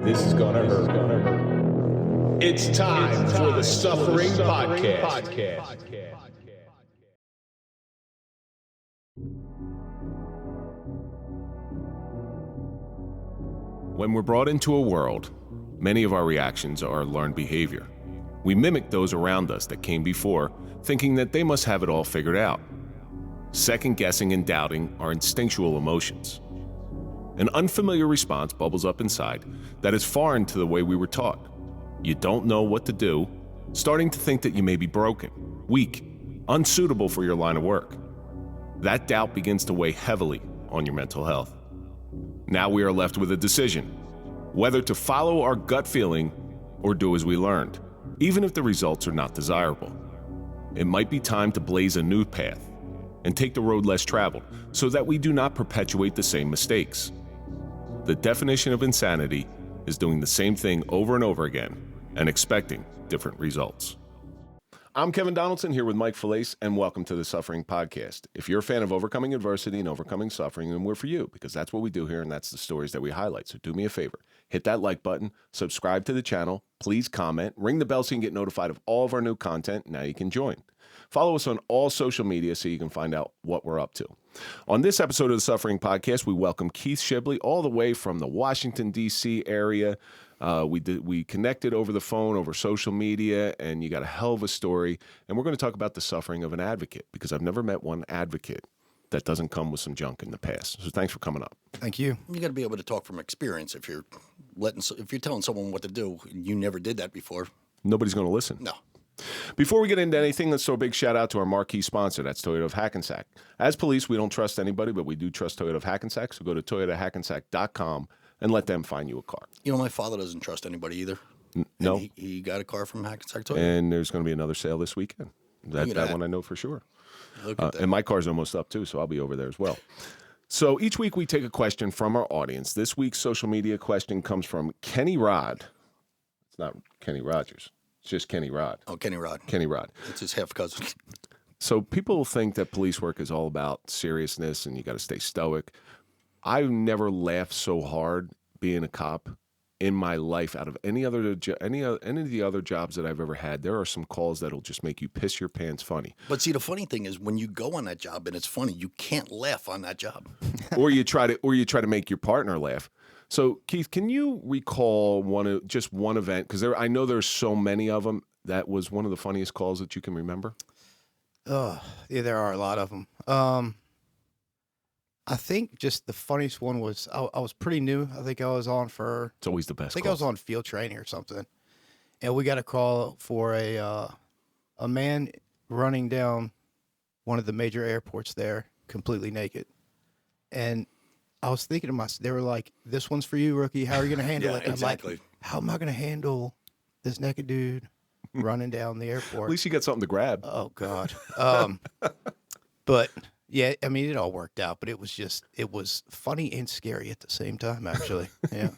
This is gonna hurt. It's time for the Suffering Podcast. When we're brought into a world, many of our reactions are learned behavior. We mimic those around us that came before, thinking that they must have it all figured out. Second guessing and doubting are instinctual emotions. An unfamiliar response bubbles up inside that is foreign to the way we were taught. You don't know what to do, starting to think that you may be broken, weak, unsuitable for your line of work. That doubt begins to weigh heavily on your mental health. Now we are left with a decision, whether to follow our gut feeling or do as we learned, even if the results are not desirable. It might be time to blaze a new path and take the road less traveled so that we do not perpetuate the same mistakes. The definition of insanity is doing the same thing over and over again and expecting different results. I'm Kevin Donaldson here with Mike Felice, and welcome to the Suffering Podcast. If you're a fan of overcoming adversity and overcoming suffering, then we're for you, because that's what we do here and that's the stories that we highlight. So do me a favor, hit that like button, subscribe to the channel, please comment, ring the bell so you can get notified of all of our new content. Now you can join. Follow us on all social media so you can find out what we're up to. On this episode of the Suffering Podcast, we welcome Keith Shibley all the way from the Washington, D.C. area. We connected over the phone, over social media, and you got a hell of a story. And we're going to talk about the suffering of an advocate, because I've never met one advocate that doesn't come with some junk in the past. So thanks for coming up. Thank you. You got to be able to talk from experience. If you're telling someone what to do, you never did that before. Nobody's going to listen. No. Before we get into anything, let's throw a big shout out to our marquee sponsor. That's Toyota of Hackensack. As police, we don't trust anybody, but we do trust Toyota of Hackensack. So go to toyotahackensack.com and let them find you a car. You know, my father doesn't trust anybody either. No. And he got a car from Hackensack Toyota. And there's going to be another sale this weekend. That one I know for sure. Look at that. And my car's almost up too, so I'll be over there as well. So each week we take a question from our audience. This week's social media question comes from Kenny Rod. It's not Kenny Rogers. It's just Kenny Rod. Oh, Kenny Rod. Kenny Rod. It's his half cousin. So people think that police work is all about seriousness and you got to stay stoic. I've never laughed so hard being a cop in my life out of any of the other jobs that I've ever had. There are some calls that'll just make you piss your pants funny. But see, the funny thing is, when you go on that job and it's funny, you can't laugh on that job. or you try to make your partner laugh. So Keith, can you recall one event? Because I know there's so many of them. That was one of the funniest calls that you can remember. Yeah, there are a lot of them. I think just the funniest one was I was pretty new. I think I was on for. It's always the best. I was on field training or something, and we got a call for a man running down one of the major airports there, completely naked, and I was thinking to myself, they were like, "This one's for you, rookie. How are you going to handle it?" And exactly. I'm like, how am I going to handle this naked dude running down the airport? At least you got something to grab. Oh God. But yeah, I mean, it all worked out, but it was funny and scary at the same time, actually. Yeah.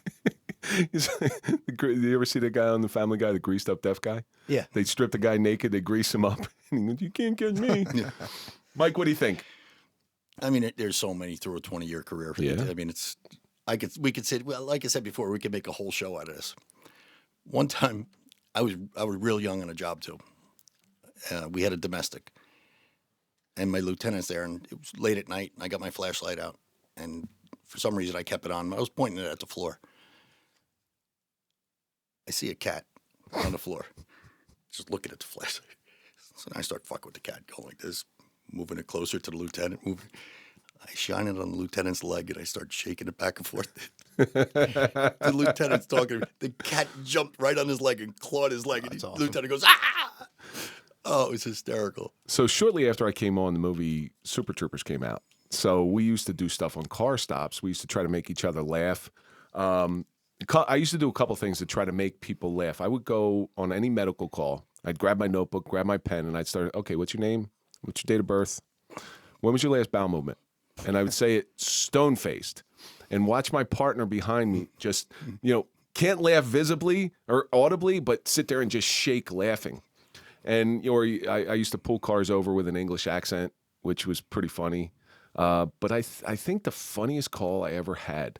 You ever see that guy on the Family Guy, the greased up deaf guy? Yeah. They strip the guy naked, they grease him up, and he goes, "You can't get me." Yeah. Mike, what do you think? I mean, there's so many through a 20-year career. Yeah. I mean, we could say, well, like I said before, we could make a whole show out of this. One time, I was real young on a job too. We had a domestic, and my lieutenant's there, and it was late at night, and I got my flashlight out, and for some reason I kept it on. I was pointing it at the floor. I see a cat on the floor, just looking at the flashlight. So I start fucking with the cat, going like this, moving it closer to the lieutenant. I shine it on the lieutenant's leg, and I start shaking it back and forth. The lieutenant's talking. The cat jumped right on his leg and clawed his leg. And Awesome. The lieutenant goes, "Ah!" Oh, it was hysterical. So shortly after I came on, the movie Super Troopers came out. So we used to do stuff on car stops. We used to try to make each other laugh. I used to do a couple things to try to make people laugh. I would go on any medical call. I'd grab my notebook, grab my pen, and I'd start, "Okay, what's your name? What's your date of birth? When was your last bowel movement?" And I would say it stone-faced and watch my partner behind me just, can't laugh visibly or audibly, but sit there and just shake laughing. And I used to pull cars over with an English accent, which was pretty funny. But I think the funniest call I ever had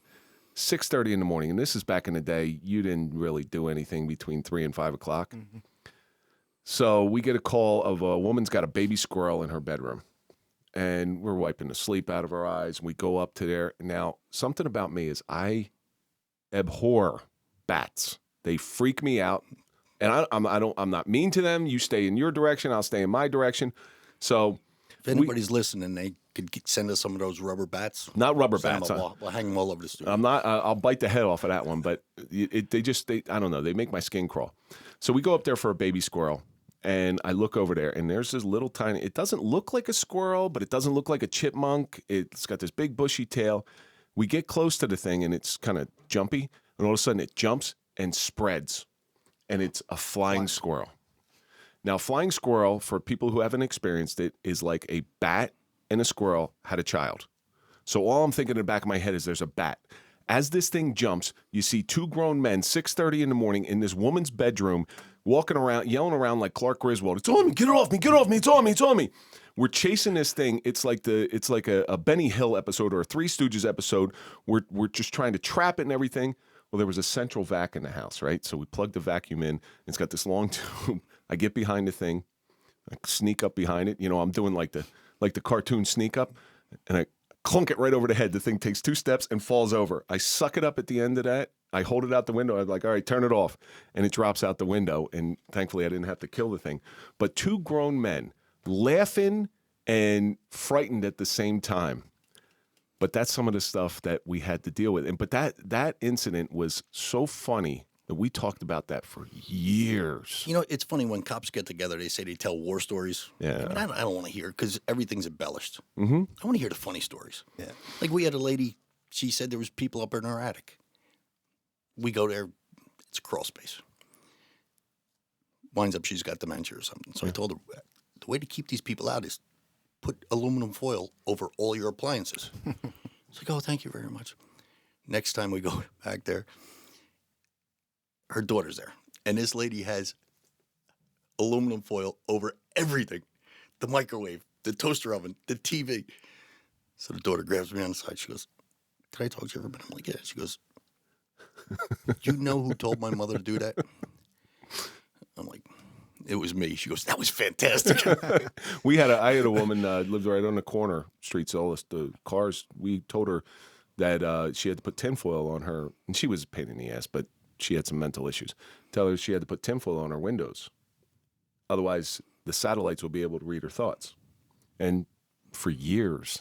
6:30 in the morning, and this is back in the day. You didn't really do anything between 3 and 5 o'clock. Mm-hmm. So we get a call of a woman's got a baby squirrel in her bedroom, and we're wiping the sleep out of our eyes. We go up to there. Now, something about me is I abhor bats. They freak me out, and I'm not mean to them. You stay in your direction, I'll stay in my direction. So if anybody's listening, they could send us some of those rubber bats. Not rubber bats. We'll hang them all over the studio. I'm not. I'll bite the head off of that one, but they I don't know. They make my skin crawl. So we go up there for a baby squirrel. And I look over there, and there's this little tiny, it doesn't look like a squirrel, but it doesn't look like a chipmunk. It's got this big bushy tail. We get close to the thing, and it's kind of jumpy, and all of a sudden it jumps and spreads, and it's a flying squirrel. Now, flying squirrel, for people who haven't experienced it, is like a bat and a squirrel had a child. So all I'm thinking in the back of my head is there's a bat. As this thing jumps, you see two grown men, 6:30 in the morning, in this woman's bedroom, walking around, yelling around like Clark Griswold. It's on me, get it off me, get it off me, it's on me, it's on me. We're chasing this thing. It's like a Benny Hill episode or a Three Stooges episode. We're just trying to trap it and everything. Well, there was a central vac in the house, right? So we plugged the vacuum in. It's got this long tube. I get behind the thing. I sneak up behind it. You know, I'm doing like the cartoon sneak up, and I clunk it right over the head. The thing takes 2 steps and falls over. I suck it up at the end of that. I hold it out the window. I'm like, all right, turn it off. And it drops out the window. And thankfully, I didn't have to kill the thing. But 2 grown men laughing and frightened at the same time. But that's some of the stuff that we had to deal with. But that incident was so funny that we talked about that for years. You know, it's funny when cops get together, they say they tell war stories. Yeah. I mean, I don't want to hear because everything's embellished. Mm-hmm. I want to hear the funny stories. Yeah. Like we had a lady, she said there was people up in her attic. We go there, it's a crawl space. Winds up she's got dementia or something. So I told her, the way to keep these people out is put aluminum foil over all your appliances. It's like, oh, thank you very much. Next time we go back there, her daughter's there. And this lady has aluminum foil over everything. The microwave, the toaster oven, the TV. So the daughter grabs me on the side. She goes, can I talk to you for a minute? I'm like, yeah. She goes, you know who told my mother to do that? I'm like, it was me. She goes, that was fantastic. I had a woman lived right on the corner street, so the cars, we told her that she had to put tinfoil on her, and she was a pain in the ass, but she had some mental issues. Tell her she had to put tinfoil on her windows. Otherwise, the satellites will be able to read her thoughts. And for years,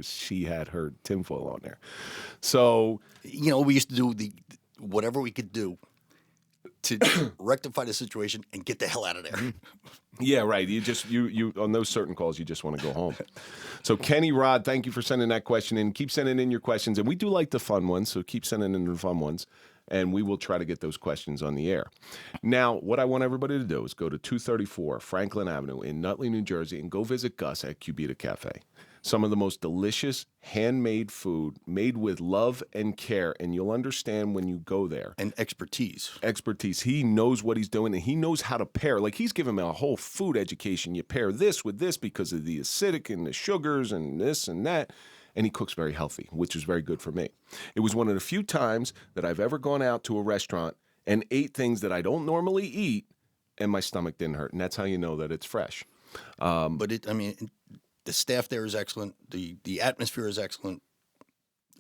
she had her tinfoil on there. So, you know, we used to do whatever we could do to rectify the situation and get the hell out of there. Yeah, right. You on those certain calls, you just want to go home. So Kenny Rod, thank you for sending that question in. Keep sending in your questions, and we do like the fun ones, so keep sending in the fun ones, and we will try to get those questions on the air. Now, what I want everybody to do is go to 234 Franklin Avenue in Nutley, New Jersey, and go visit Gus at Cubita Cafe. Some of the most delicious handmade food made with love and care, and you'll understand when you go there. And expertise. He knows what he's doing, and he knows how to pair. Like, he's given me a whole food education. You pair this with this because of the acidic and the sugars and this and that. And he cooks very healthy, which is very good for me. It was one of the few times that I've ever gone out to a restaurant and ate things that I don't normally eat, and my stomach didn't hurt. And that's how you know that it's fresh. The staff there is excellent. The atmosphere is excellent.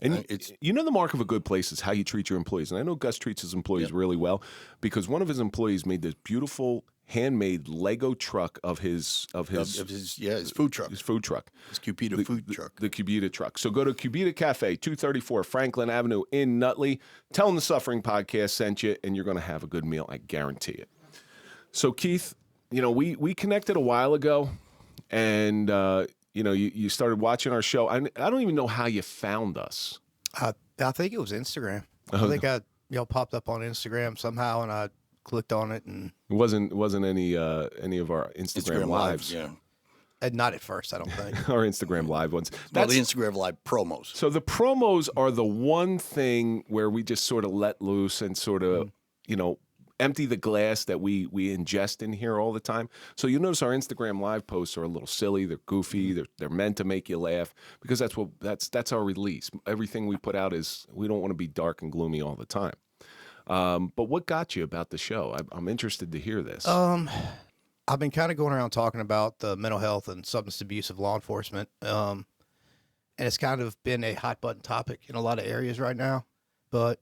And you know the mark of a good place is how you treat your employees. And I know Gus treats his employees really well, because one of his employees made this beautiful handmade Lego truck of his food truck. His food truck. His Cubita food truck. The Cubita truck. So go to Cubita Cafe, 234 Franklin Avenue in Nutley. Tell them the Suffering Podcast sent you, and you're going to have a good meal. I guarantee it. So Keith, you know, we connected a while ago, and you started watching our show. I don't even know how you found us. I think it was Instagram. I think I popped up on Instagram somehow, and I clicked on it, and it wasn't any of our Instagram lives. Yeah, and not at first, I don't think. Our Instagram live ones. That's the Instagram live promos. So the promos are the one thing where we just sort of let loose and sort of empty the glass that we ingest in here all the time. So you'll notice our Instagram live posts are a little silly. They're goofy. They're meant to make you laugh because that's our release. Everything we put out is we don't want to be dark and gloomy all the time. But what got you about the show? I'm interested to hear this. I've been kind of going around talking about the mental health and substance abuse of law enforcement. And it's kind of been a hot button topic in a lot of areas right now. But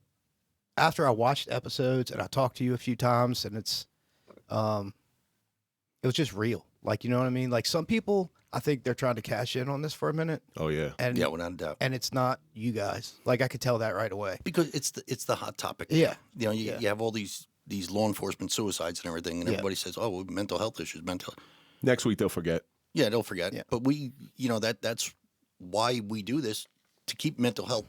after I watched episodes and I talked to you a few times, and it was just real. Like, you know what I mean? Like, some people, I think they're trying to cash in on this for a minute. Oh, yeah. And, Yeah, without a doubt. And it's not you guys. Like, I could tell that right away. Because it's the hot topic. Yeah. You know, you have all these law enforcement suicides and everything, and everybody says, "Oh, mental health issues, mental." Next week they'll forget. Yeah, they'll forget. Yeah. But we, that's why we do this, to keep mental health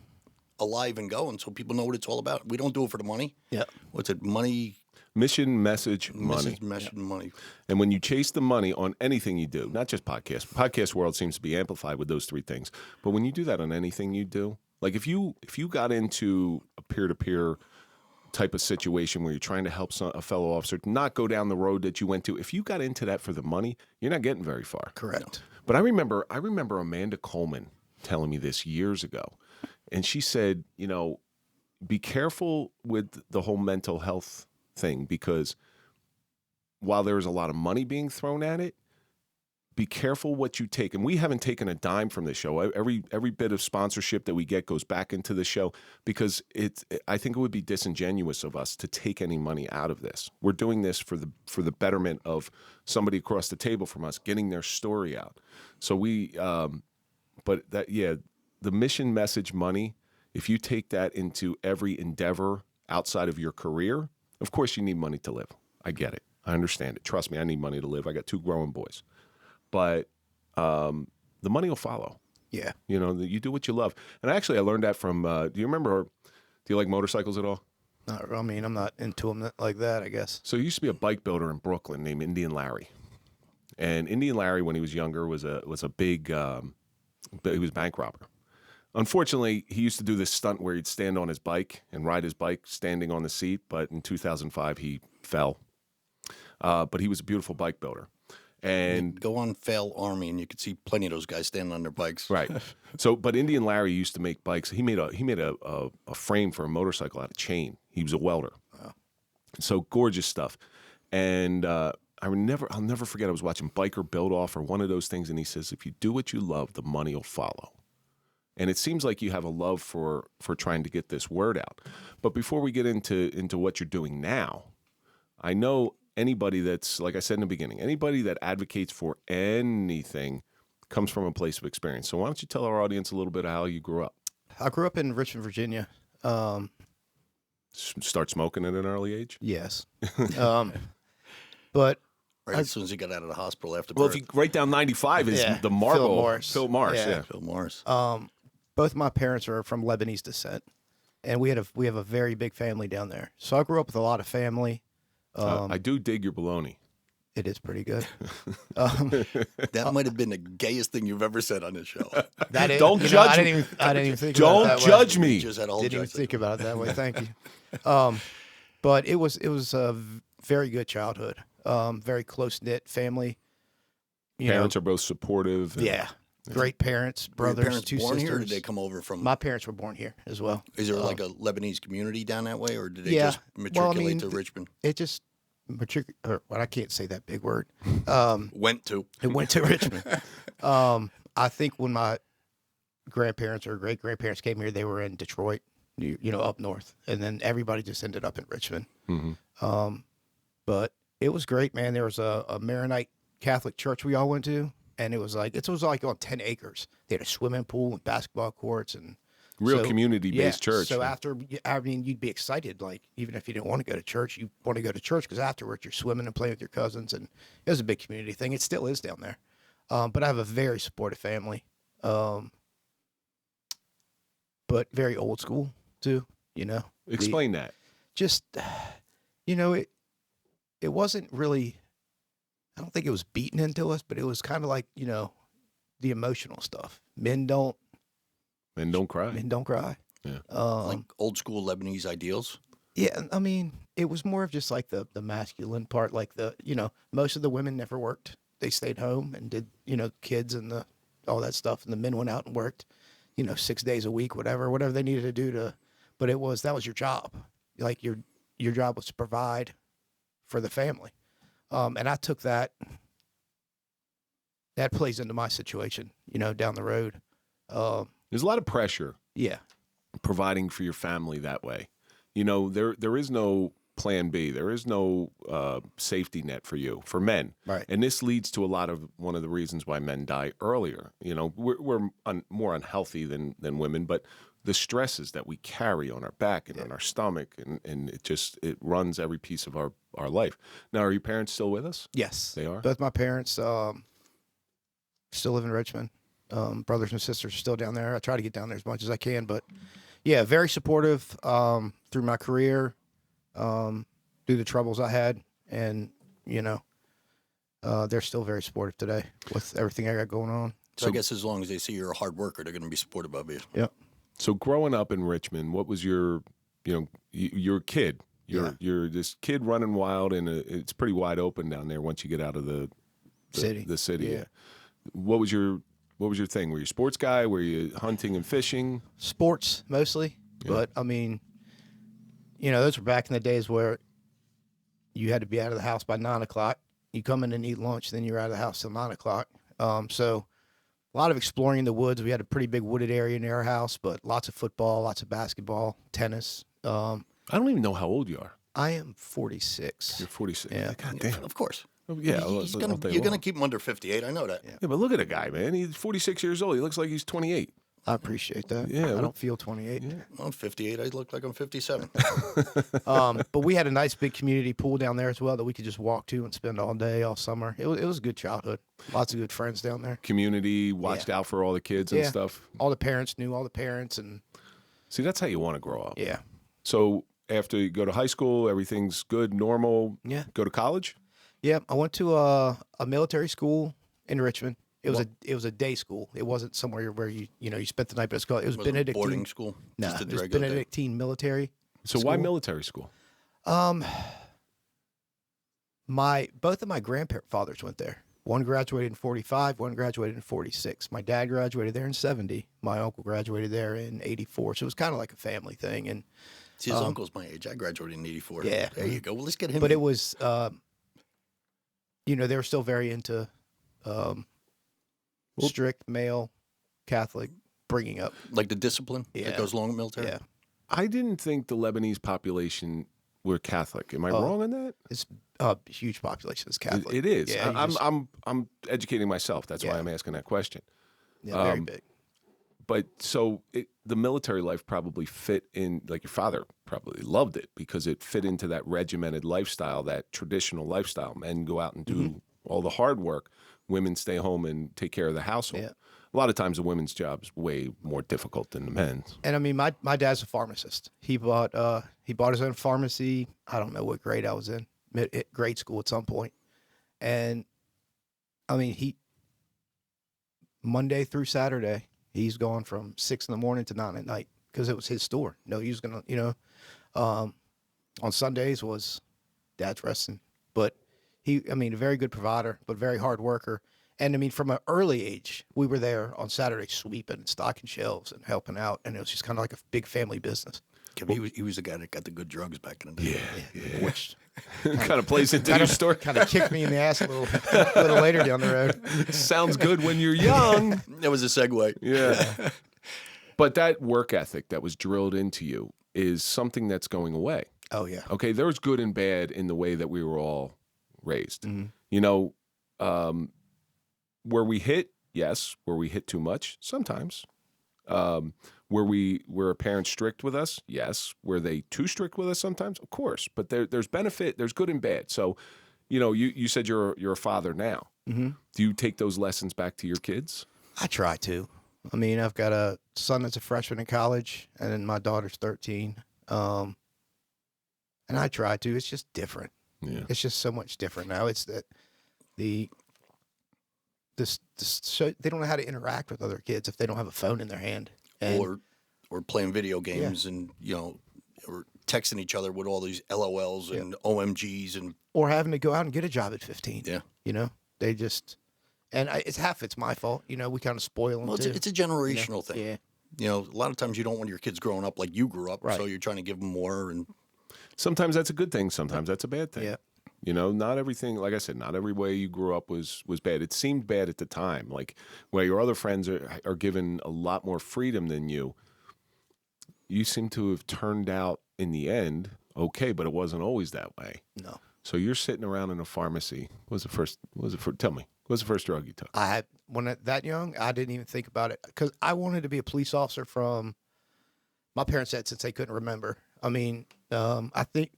alive and going, so people know what it's all about. We don't do it for the money. Yeah. What's it? Money. Mission, message, money. Money. And when you chase the money on anything you do, not just podcast world seems to be amplified with those three things. But when you do that on anything you do, like if you got into a peer-to-peer type of situation where you're trying to help a fellow officer not go down the road that you went to, if you got into that for the money, you're not getting very far. Correct. But I remember Amanda Coleman telling me this years ago, and she said, be careful with the whole mental health thing, because while there is a lot of money being thrown at it, be careful what you take. And we haven't taken a dime from the show. Every bit of sponsorship that we get goes back into the show, because I think it would be disingenuous of us to take any money out of this. We're doing this for the betterment of somebody across the table from us, getting their story out. So the mission, message, money, if you take that into every endeavor outside of your career, of course you need money to live. I get it. I understand it. Trust me, I need money to live. I got 2 growing boys. But the money will follow. Yeah. You do what you love. And actually, I learned that from, do you like motorcycles at all? I mean, I'm not into them like that, I guess. So there used to be a bike builder in Brooklyn named Indian Larry. And Indian Larry, when he was younger, was a big, he was a bank robber. Unfortunately, he used to do this stunt where he'd stand on his bike and ride his bike standing on the seat. But in 2005, he fell. But he was a beautiful bike builder. And go on Fail Army, and you could see plenty of those guys standing on their bikes. Right. So, but Indian Larry used to make bikes. He made a frame for a motorcycle out of chain. He was a welder. Wow. So gorgeous stuff. And I'll never forget. I was watching Biker Build Off or one of those things, and he says, "If you do what you love, the money will follow." And it seems like you have a love for trying to get this word out. But before we get into what you're doing now, I know anybody that's, like I said in the beginning, anybody that advocates for anything comes from a place of experience. So why don't you tell our audience a little bit of how you grew up? I grew up in Richmond, Virginia. Start smoking at an early age? Yes. But right as soon as he got out of the hospital after birth. Well, if you write down 95 is the Marble. Phil Morris. Yeah. Phil Morris. Both my parents are from Lebanese descent, and we have a very big family down there. So I grew up with a lot of family. I do dig your bologna. It is pretty good. That might have been the gayest thing you've ever said on this show. Don't judge me. I didn't even think Don't about it that judge way. me. Just had a whole Didn't even judge. think about it that way. Thank you. But it was a very good childhood. Very close knit family. Parents are both supportive. Yeah. Great parents, brothers, Were your parents 2 born sisters. here, or did they come over from? My parents were born here as well. Is there like a Lebanese community down that way, or did they just matriculate to Richmond? It just I can't say that big word. Went to Richmond. I think when my grandparents or great grandparents came here, they were in Detroit, up north, and then everybody just ended up in Richmond. Mm-hmm. But it was great, man. There was a Maronite Catholic church we all went to, and it was like on 10 acres. They had a swimming pool and basketball courts and real community-based church. So you'd be excited, like, even if you didn't want to go to church, you want to go to church because afterwards you're swimming and playing with your cousins, and it was a big community thing. It still is down there. But I have a very supportive family, but very old school too, Explain that. Just, it wasn't really, I don't think it was beaten into us, but it was kind of like, the emotional stuff. Men don't cry. Men don't cry. Yeah. like old school Lebanese ideals. Yeah, I mean, it was more of just like the masculine part, like most of the women never worked. They stayed home and did, kids and all that stuff, and the men went out and worked, 6 days a week, whatever they needed to do but that was your job. Like your job was to provide for the family. And I took that plays into my situation, down the road. There's a lot of pressure Yeah. providing for your family that way. There is no plan B. There is no safety net for you, for men. Right. And this leads to one of the reasons why men die earlier. We're more unhealthy than women, but the stresses that we carry on our back and on our stomach, and it runs every piece of our life. Now, are your parents still with us? Yes. They are? Both my parents still live in Richmond. Brothers and sisters are still down there. I try to get down there as much as I can, but yeah, very supportive through my career, through the troubles I had, and they're still very supportive today with everything I got going on. So I guess as long as they see you're a hard worker, they're going to be supportive of you. Yeah. So growing up in Richmond, what was you're a kid. You're this kid running wild, and it's pretty wide open down there once you get out of the city. The city. Yeah. What was your thing? Were you a sports guy? Were you hunting and fishing? Sports mostly, but I mean, those were back in the days where you had to be out of the house by 9:00. You come in and eat lunch, then you're out of the house till 9:00. So a lot of exploring in the woods. We had a pretty big wooded area near our house, but lots of football, lots of basketball, tennis. I don't even know how old you are. I am 46. You're 46. Yeah. God damn. Of course. Yeah. You're going to keep him under 58. I know that. Yeah, but look at the guy, man. He's 46 years old. He looks like he's 28. I appreciate that. Yeah, I don't feel 28. Yeah. I'm 58. I look like I'm 57. But we had a nice big community pool down there as well that we could just walk to and spend all day, all summer. It was a good childhood. Lots of good friends down there. Community watched out for all the kids and stuff. All the parents knew all the parents, and See, that's how you want to grow up. yeah. So after you go to high school, everything's good, normal. Yeah. Go to college. Yeah, I went to a military school in Richmond. It was a day school. It wasn't somewhere where you spent the night, but it was Benedictine boarding school. No, Just a it was regular day? Benedictine military. So why military school? Both of my grandfathers went there. One graduated in 45, one graduated in 46. My dad graduated there in 70. My uncle graduated there in 84. So it was kind of like a family thing. And See, his uncle's my age. I graduated in 84. Yeah. There you go. Well, let's get him. but in. it was they were still very into strict male Catholic bringing up. Like the discipline that goes along with military? Yeah. I didn't think the Lebanese population were Catholic. Am I wrong on that? It's a huge population is Catholic. It is. Yeah, I'm educating myself. That's why Yeah. I'm asking that question. very big. But so the military life probably fit in, like your father probably loved it because it fit into that regimented lifestyle, that traditional lifestyle. Men go out and do all the hard work. Women stay home and take care of the household. Yeah. A lot of times the women's job's way more difficult than the men's. And I mean, my dad's a pharmacist. He bought his own pharmacy. I don't know what grade I was in, grade school at some point. And I mean, Monday through Saturday, he's gone from 6 a.m. to 9 p.m. because it was his store. No, he was gonna, on Sundays was dad's resting, but a very good provider, but very hard worker. And I mean, from an early age, we were there on Saturday sweeping and stocking shelves and helping out, and it was just kind of like a big family business. He was the guy that got the good drugs back in the day. Yeah. Which Kind of plays into your story. kind of kicked me in the ass a little later down the road. Sounds good when you're young. That was a segue. Yeah. But that work ethic that was drilled into you is something that's going away. Oh yeah. Okay, there's good and bad in the way that we were all raised. Where we hit, yes. Where we hit too much, sometimes. Were our parents strict with us? Yes. Were they too strict with us sometimes? Of course. But there's benefit, there's good and bad. So, you said you're a father now. Mm-hmm. Do you take those lessons back to your kids? I try to. I mean, I've got a son that's a freshman in college, and then my daughter's 13. And I try to. It's just different. Yeah. It's just so much different now. It's that so they don't know how to interact with other kids if they don't have a phone in their hand. And Or playing video games and, or texting each other with all these LOLs and OMGs and or having to go out and get a job at 15. Yeah. You know, they just, and it's my fault. You know, we kind of spoil them well, too. it's a generational thing. Yeah. You know, a lot of times you don't want your kids growing up like you grew up, Right. so you're trying to give them more. And Sometimes that's a good thing. Sometimes that's a bad thing. Yeah. You know, not everything, like I said, not every way you grew up was bad. It seemed bad at the time. Like, where your other friends are given a lot more freedom than you, you seem to have turned out in the end okay, but it wasn't always that way. No. So you're sitting around in a pharmacy. Tell me, what was the first drug you took? That young, I didn't even think about it because I wanted to be a police officer from, my parents said since they couldn't remember. I mean, I think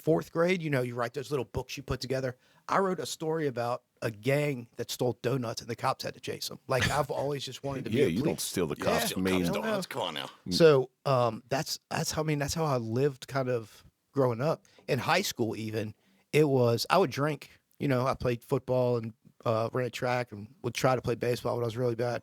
4th grade, you know, you write those little books you put together. I wrote a story about a gang that stole donuts and the cops had to chase them. Like, I've always just wanted to be a police. You don't steal the cops' main. donuts. Come on now. So that's how I lived kind of growing up. In high school even, I would drink. You know, I played football and ran track and would try to play baseball, but I was really bad.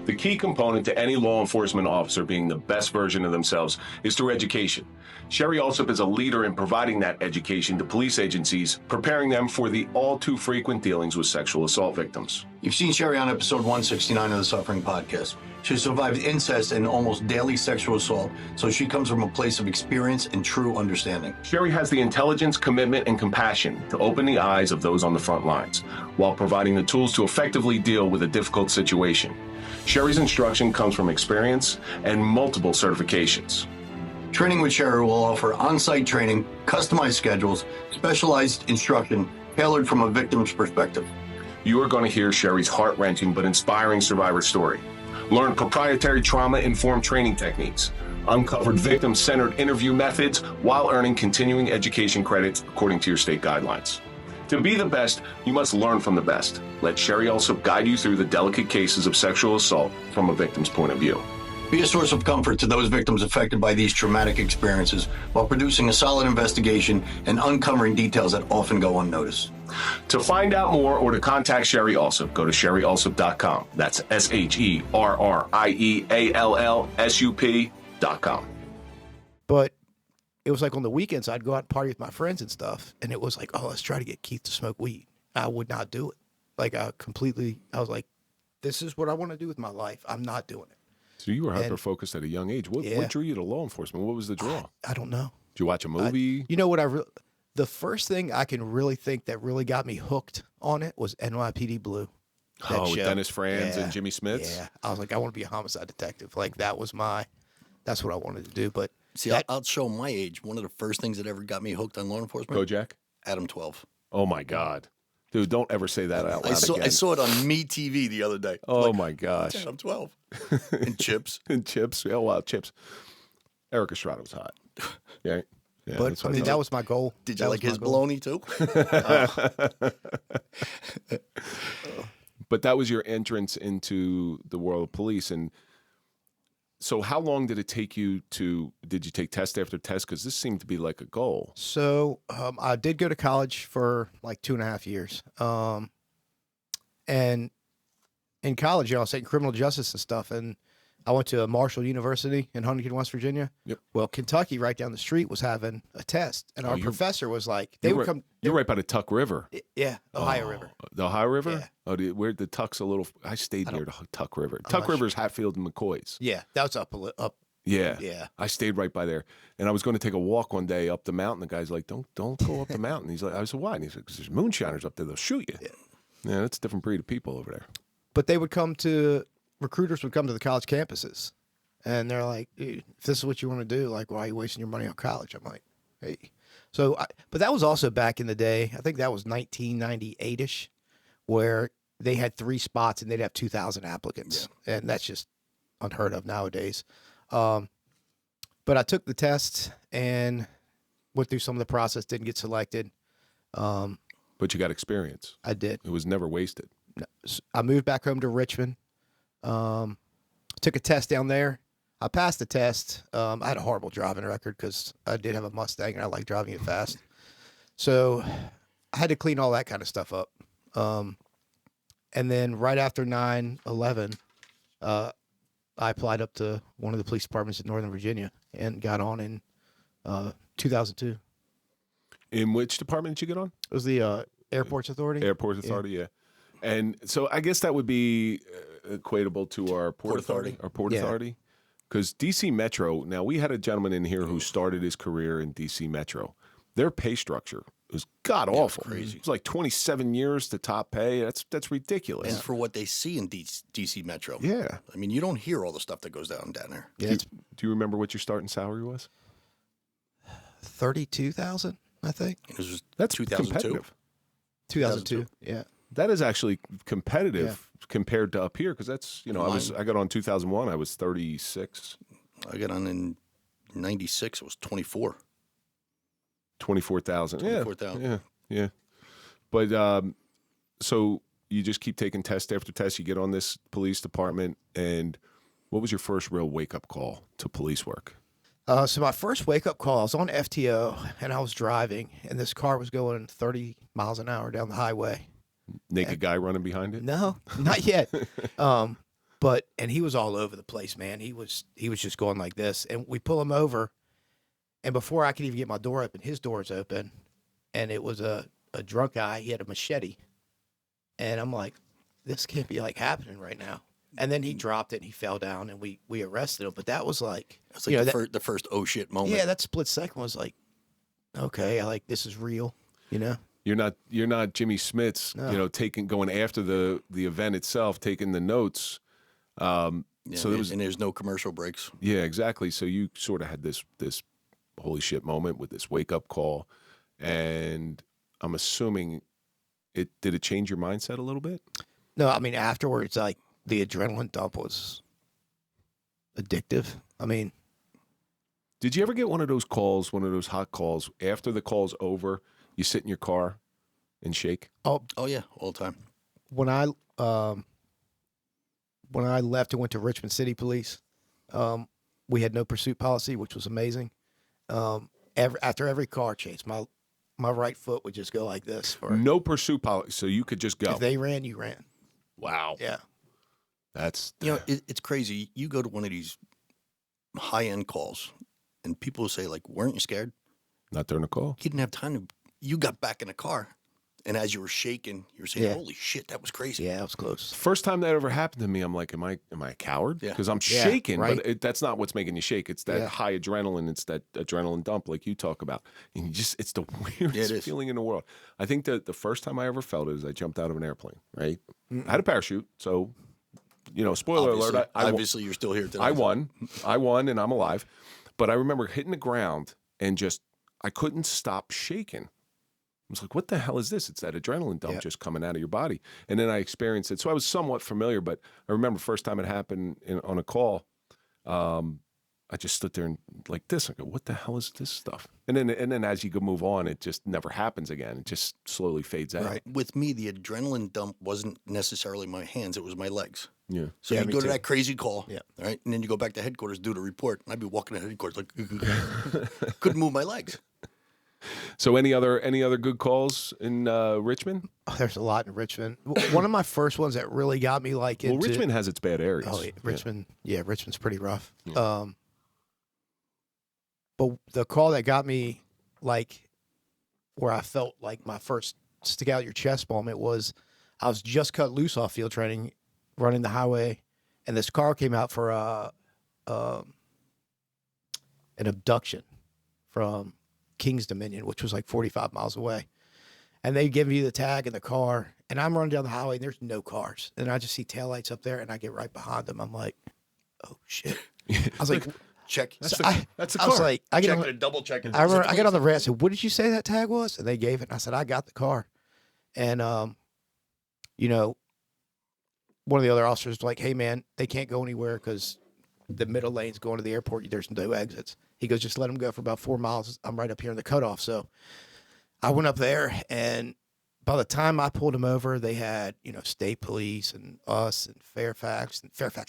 The key component to any law enforcement officer being the best version of themselves is through education. Sherry Alsop is a leader in providing that education to police agencies, preparing them for the all too frequent dealings with sexual assault victims. You've seen Sherry on episode 169 of the Suffering Podcast. She survived incest and almost daily sexual assault, so she comes from a place of experience and true understanding. Sherry has the intelligence, commitment, and compassion to open the eyes of those on the front lines, while providing the tools to effectively deal with a difficult situation. Sherry's instruction comes from experience and multiple certifications. Training with Sherry will offer on-site training, customized schedules, specialized instruction tailored from a victim's perspective. You are going to hear Sherry's heart-wrenching but inspiring survivor story. Learn proprietary trauma-informed training techniques, uncovered victim-centered interview methods while earning continuing education credits according to your state guidelines. To be the best, you must learn from the best. Let Sherry also guide you through the delicate cases of sexual assault from a victim's point of view. Be a source of comfort to those victims affected by these traumatic experiences while producing a solid investigation and uncovering details that often go unnoticed. To find out more or to contact Sherry Alsop, go to sherryalsop.com. That's SherryAllsup.com. But it was like on the weekends, I'd go out and party with my friends and stuff. And it was like, oh, let's try to get Keith to smoke weed. I would not do it. Like, I was like, this is what I want to do with my life. I'm not doing it. So you were hyper-focused at a young age. What drew you to law enforcement? What was the draw? I don't know. Did you watch a movie? You know what the first thing I can really think that really got me hooked on it was NYPD Blue. With Dennis Franz and Jimmy Smits? Yeah. I was like, I want to be a homicide detective. Like, that's what I wanted to do. But see, I'll show my age. One of the first things that ever got me hooked on law enforcement. Kojak? Adam 12. Oh my God. Dude, don't ever say that out loud again. I saw it on Me TV the other day. Oh my gosh. Adam 12. And Chips. And Chips. Oh wow, Chips. Eric Estrada was hot. Yeah. Yeah, but I mean, that was my goal. Did you like his baloney too? But that was your entrance into the world of police. And so how long did it take you did you take test after test? Because this seemed to be like a goal. So I did go to college for like 2.5 years. And in college, I was taking criminal justice and stuff. And I went to Marshall University in Huntington, West Virginia. Yep. Well, Kentucky, right down the street, was having a test, and our professor was like, You're right by the Tuck River. Yeah, Ohio River. The Ohio River? Yeah. Oh, where the Tuck's a little. I stayed near the Tuck River. Tuck River's Hatfield and McCoy's. Yeah, that was up. Yeah. Yeah. I stayed right by there, and I was going to take a walk one day up the mountain. The guy's like, "Don't go up the mountain." He's like, "I said why?" And he's like, "'Cause there's moonshiners up there. They'll shoot you." Yeah, that's a different breed of people over there. But recruiters would come to the college campuses, and they're like, "Dude, if this is what you want to do, like, why are you wasting your money on college?" I'm like, "Hey." So, but that was also back in the day. I think that was 1998-ish, where they had 3 spots and they'd have 2,000 applicants, and that's just unheard of nowadays. But I took the test and went through some of the process. Didn't get selected. But you got experience. I did. It was never wasted. I moved back home to Richmond. Took a test down there. I passed the test. I had a horrible driving record because I did have a Mustang and I like driving it fast. So I had to clean all that kind of stuff up. And then right after 9/11, I applied up to one of the police departments in Northern Virginia and got on in 2002. In which department did you get on? It was the Airports Authority. Airport Authority, yeah. And so I guess that would be equatable to our Port Authority. Our Port Authority. Because DC Metro, now we had a gentleman in here who started his career in DC Metro. Their pay structure was god awful. Crazy. It was like 27 years to top pay. That's ridiculous. And for what they see in DC Metro. Yeah. I mean, you don't hear all the stuff that goes down there. Yeah, Do you remember what your starting salary was? 32,000, I think. It was That's 2002. competitive. 2002. Yeah. That is actually competitive compared to up here, because that's, I got on 2001. I was 36. I got on in 96. It was 24. 24,000. 24,000. Yeah. But so you just keep taking test after test. You get on this police department, and what was your first real wake up call to police work? So my first wake up call, I was on FTO and I was driving, and this car was going 30 miles an hour down the highway. Naked guy running behind it? No, not yet. And he was all over the place, man. He was just going like this, and we pull him over, and before I could even get my door open, his door's open, and it was a drunk guy. He had a machete, and I'm like, this can't be like happening right now. And then he dropped it and he fell down, and we arrested him. But that was like, It's like the first oh shit moment. yeah, that split second was like, okay, this is real, You're not Jimmy Smits, No. going after the event itself, taking the notes. Yeah, So there was, and there's no commercial breaks. yeah, exactly. So you sort of had this holy shit moment with this wake up call, and I'm assuming did it change your mindset a little bit? No, I mean, afterwards, like, the adrenaline dump was addictive. I mean, Did you ever get one of those calls, one of those hot calls, after the call's over, you sit in your car and shake? Oh yeah, all the time. when I left and went to Richmond City Police, we had no pursuit policy, which was amazing. After every car chase, my right foot would just go like this. No pursuit policy, so you could just go. If they ran, you ran. Wow. Yeah. That's It's crazy. You go to one of these high end calls, and people will say like, "Weren't you scared?" not during a call. You didn't have time to. You got back in the car, and as you were shaking, you were saying, Yeah. "Holy shit, that was crazy." Yeah, it was close. First time that ever happened to me, I'm like, am I a coward? Yeah. Because I'm Yeah, shaking, right. but that's not what's making you shake. It's that Yeah. high adrenaline. It's that adrenaline dump like you talk about. And it's the weirdest is. feeling in the world. I think that the first time I ever felt it is I jumped out of an airplane, right? I had a parachute, so, spoiler alert. Obviously, you're still here today. I won, and I'm alive. But I remember hitting the ground and I couldn't stop shaking. I was like, what the hell is this? It's that adrenaline dump just coming out of your body. And then I experienced it. So I was somewhat familiar, but I remember first time it happened on a call, I just stood there and like this. I go, what the hell is this stuff? And then as you go move on, it just never happens again. It just slowly fades out. Right. With me, the adrenaline dump wasn't necessarily my hands; it was my legs. Yeah. So Yeah, you me go to too. that crazy call, Yeah. right, and then you go back to headquarters, do the report, and I'd be walking to headquarters like couldn't move my legs. So any other good calls in Richmond? Oh, there's a lot in Richmond. One of my first ones that really got me like into Well, Richmond has its bad areas. Oh, yeah, Richmond. Yeah, Richmond's pretty rough. But the call that got me, like, where I felt like my first stick out your chest moment was I was just cut loose off field training, running the highway, and this car came out for an abduction from King's Dominion, which was like 45 miles away. And they give you the tag in the car, and I'm running down the highway, and there's no cars. And I just see taillights up there, and I get right behind them. I'm like, oh, shit. I was like, Check. That's so the I was car. like, I get on, double check it. I remember I got on the ramp. I said, "What did you say that tag was?" And they gave it. And I said, "I got the car." And one of the other officers was like, "Hey, man, they can't go anywhere because the middle lane's going to the airport. There's no exits." He goes, "Just let them go for about 4 miles. I'm right up here in the cutoff." So I went up there, and by the time I pulled them over, they had state police and us and Fairfax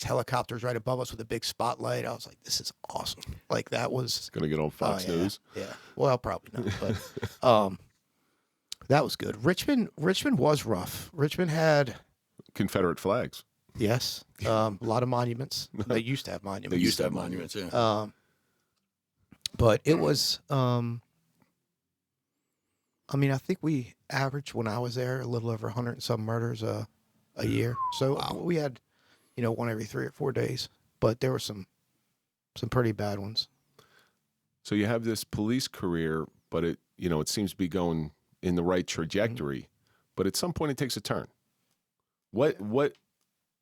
helicopters right above us with a big spotlight. I was like, "This is awesome!" Like that was. Gonna get on Fox yeah, News. Yeah. Well, probably not, but that was good. Richmond was rough. Richmond had Confederate flags. Yes. A lot of monuments. They used to have monuments. They used to have monuments, yeah. But it was, I mean, I think we averaged when I was there a little over 100 and some murders a year. So we had, one every 3 or 4 days, but there were some pretty bad ones. So you have this police career, but it seems to be going in the right trajectory, mm-hmm. but at some point it takes a turn. What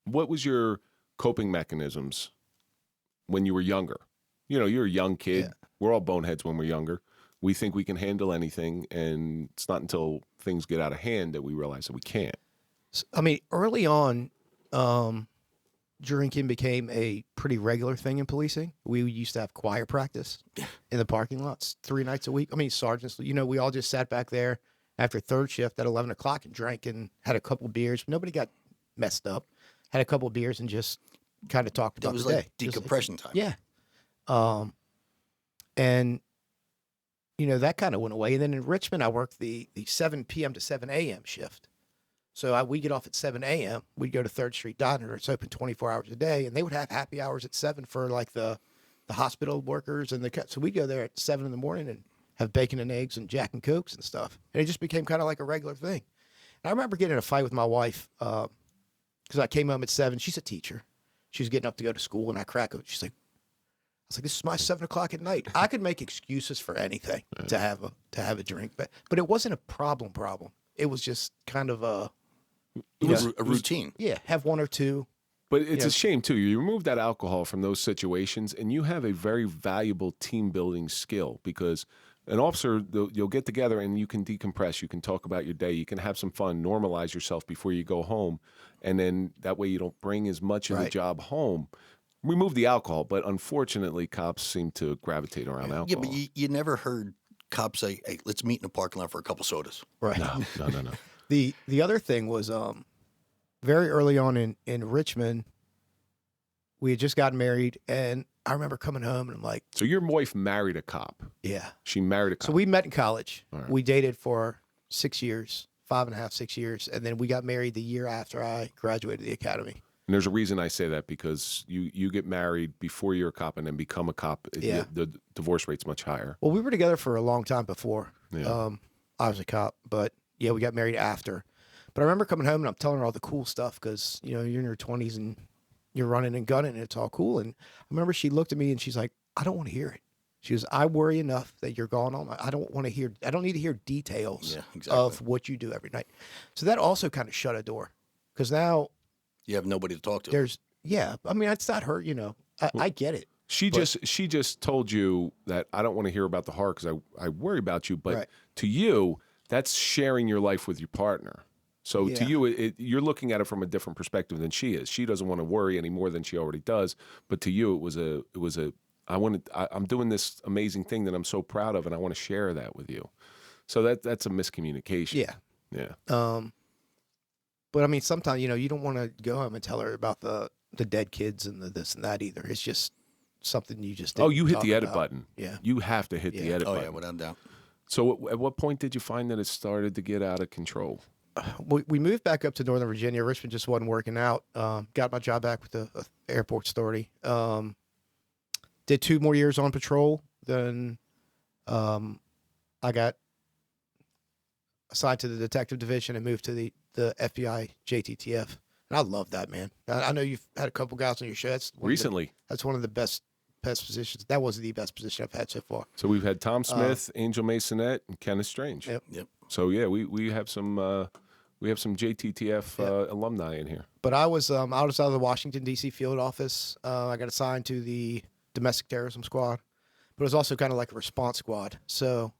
was your coping mechanisms when you were younger? You're a young kid. Yeah. We're all boneheads when we're younger. We think we can handle anything, and it's not until things get out of hand that we realize that we can't. I mean, early on, drinking became a pretty regular thing in policing. We used to have choir practice in the parking lots 3 nights a week. I mean, sergeants, we all just sat back there after third shift at 11 o'clock and drank and had a couple beers. Nobody got messed up. Had a couple of beers and just kind of talked about the day. It was like decompression time. Yeah. And, that kind of went away. And then in Richmond, I worked the 7 p.m. to 7 a.m. shift. So we get off at 7 a.m. We'd go to 3rd Street Diner. It's open 24 hours a day. And they would have happy hours at 7 for like the hospital workers. So we'd go there at 7 in the morning and have bacon and eggs and Jack and Cokes and stuff. And it just became kind of like a regular thing. And I remember getting in a fight with my wife because I came home at 7. She's a teacher. She was getting up to go to school, and I crack her. She's like, I was like, this is my 7 o'clock at night. I could make excuses for anything to have a drink, but it wasn't a problem. It was just kind of a routine. Yeah, have 1 or 2. But it's a shame too. You remove that alcohol from those situations, and you have a very valuable team building skill because an officer, you'll get together and you can decompress. You can talk about your day. You can have some fun, normalize yourself before you go home, and then that way you don't bring as much of the job home. Remove the alcohol, but unfortunately, cops seem to gravitate around alcohol. Yeah, but you never heard cops say, "Hey, let's meet in the parking lot for a couple sodas." Right? No. The other thing was very early on in Richmond, we had just gotten married, and I remember coming home and I'm like, so your wife married a cop? Yeah, she married a cop. So we met in college. Right. We dated for 6 years, 5.5, 6 years, and then we got married the year after I graduated the academy. And there's a reason I say that because you get married before you're a cop and then become a cop. Yeah. The divorce rate's much higher. Well, we were together for a long time before I was a cop, but yeah, we got married after. But I remember coming home and I'm telling her all the cool stuff because, you're in your 20s and you're running and gunning and it's all cool. And I remember she looked at me and she's like, I don't want to hear it. She goes, I worry enough that you're gone all night. I don't need to hear details of what you do every night. So that also kind of shut a door because now you have nobody to talk to. I mean, it's not her, I get it. She just told you that I don't want to hear about the heart because I worry about you. But to you, that's sharing your life with your partner. So to you, you're looking at it from a different perspective than she is. She doesn't want to worry any more than she already does. But to you, I'm doing this amazing thing that I'm so proud of, and I want to share that with you. So that's a miscommunication. Yeah. But I mean, sometimes, you don't want to go home and tell her about the dead kids and the this and that either. It's just something you just didn't you hit the edit about. button. Yeah. You have to hit the edit button. Oh, yeah, without doubt. So at what point did you find that it started to get out of control? We moved back up to Northern Virginia. Richmond just wasn't working out. Got my job back with the Airports Authority. Did 2 more years on patrol. Then I got assigned to the detective division and moved to the FBI JTTF. And I love that, man. I know you've had a couple guys on your show. Recently. That's one of the best positions. That was the best position I've had so far. So we've had Tom Smith, Angel Masonette, and Kenneth Strange. Yep. So yeah, we have some JTTF alumni in here. But I was out of the Washington D.C. field office. I got assigned to the domestic terrorism squad, but it was also kind of like a response squad. So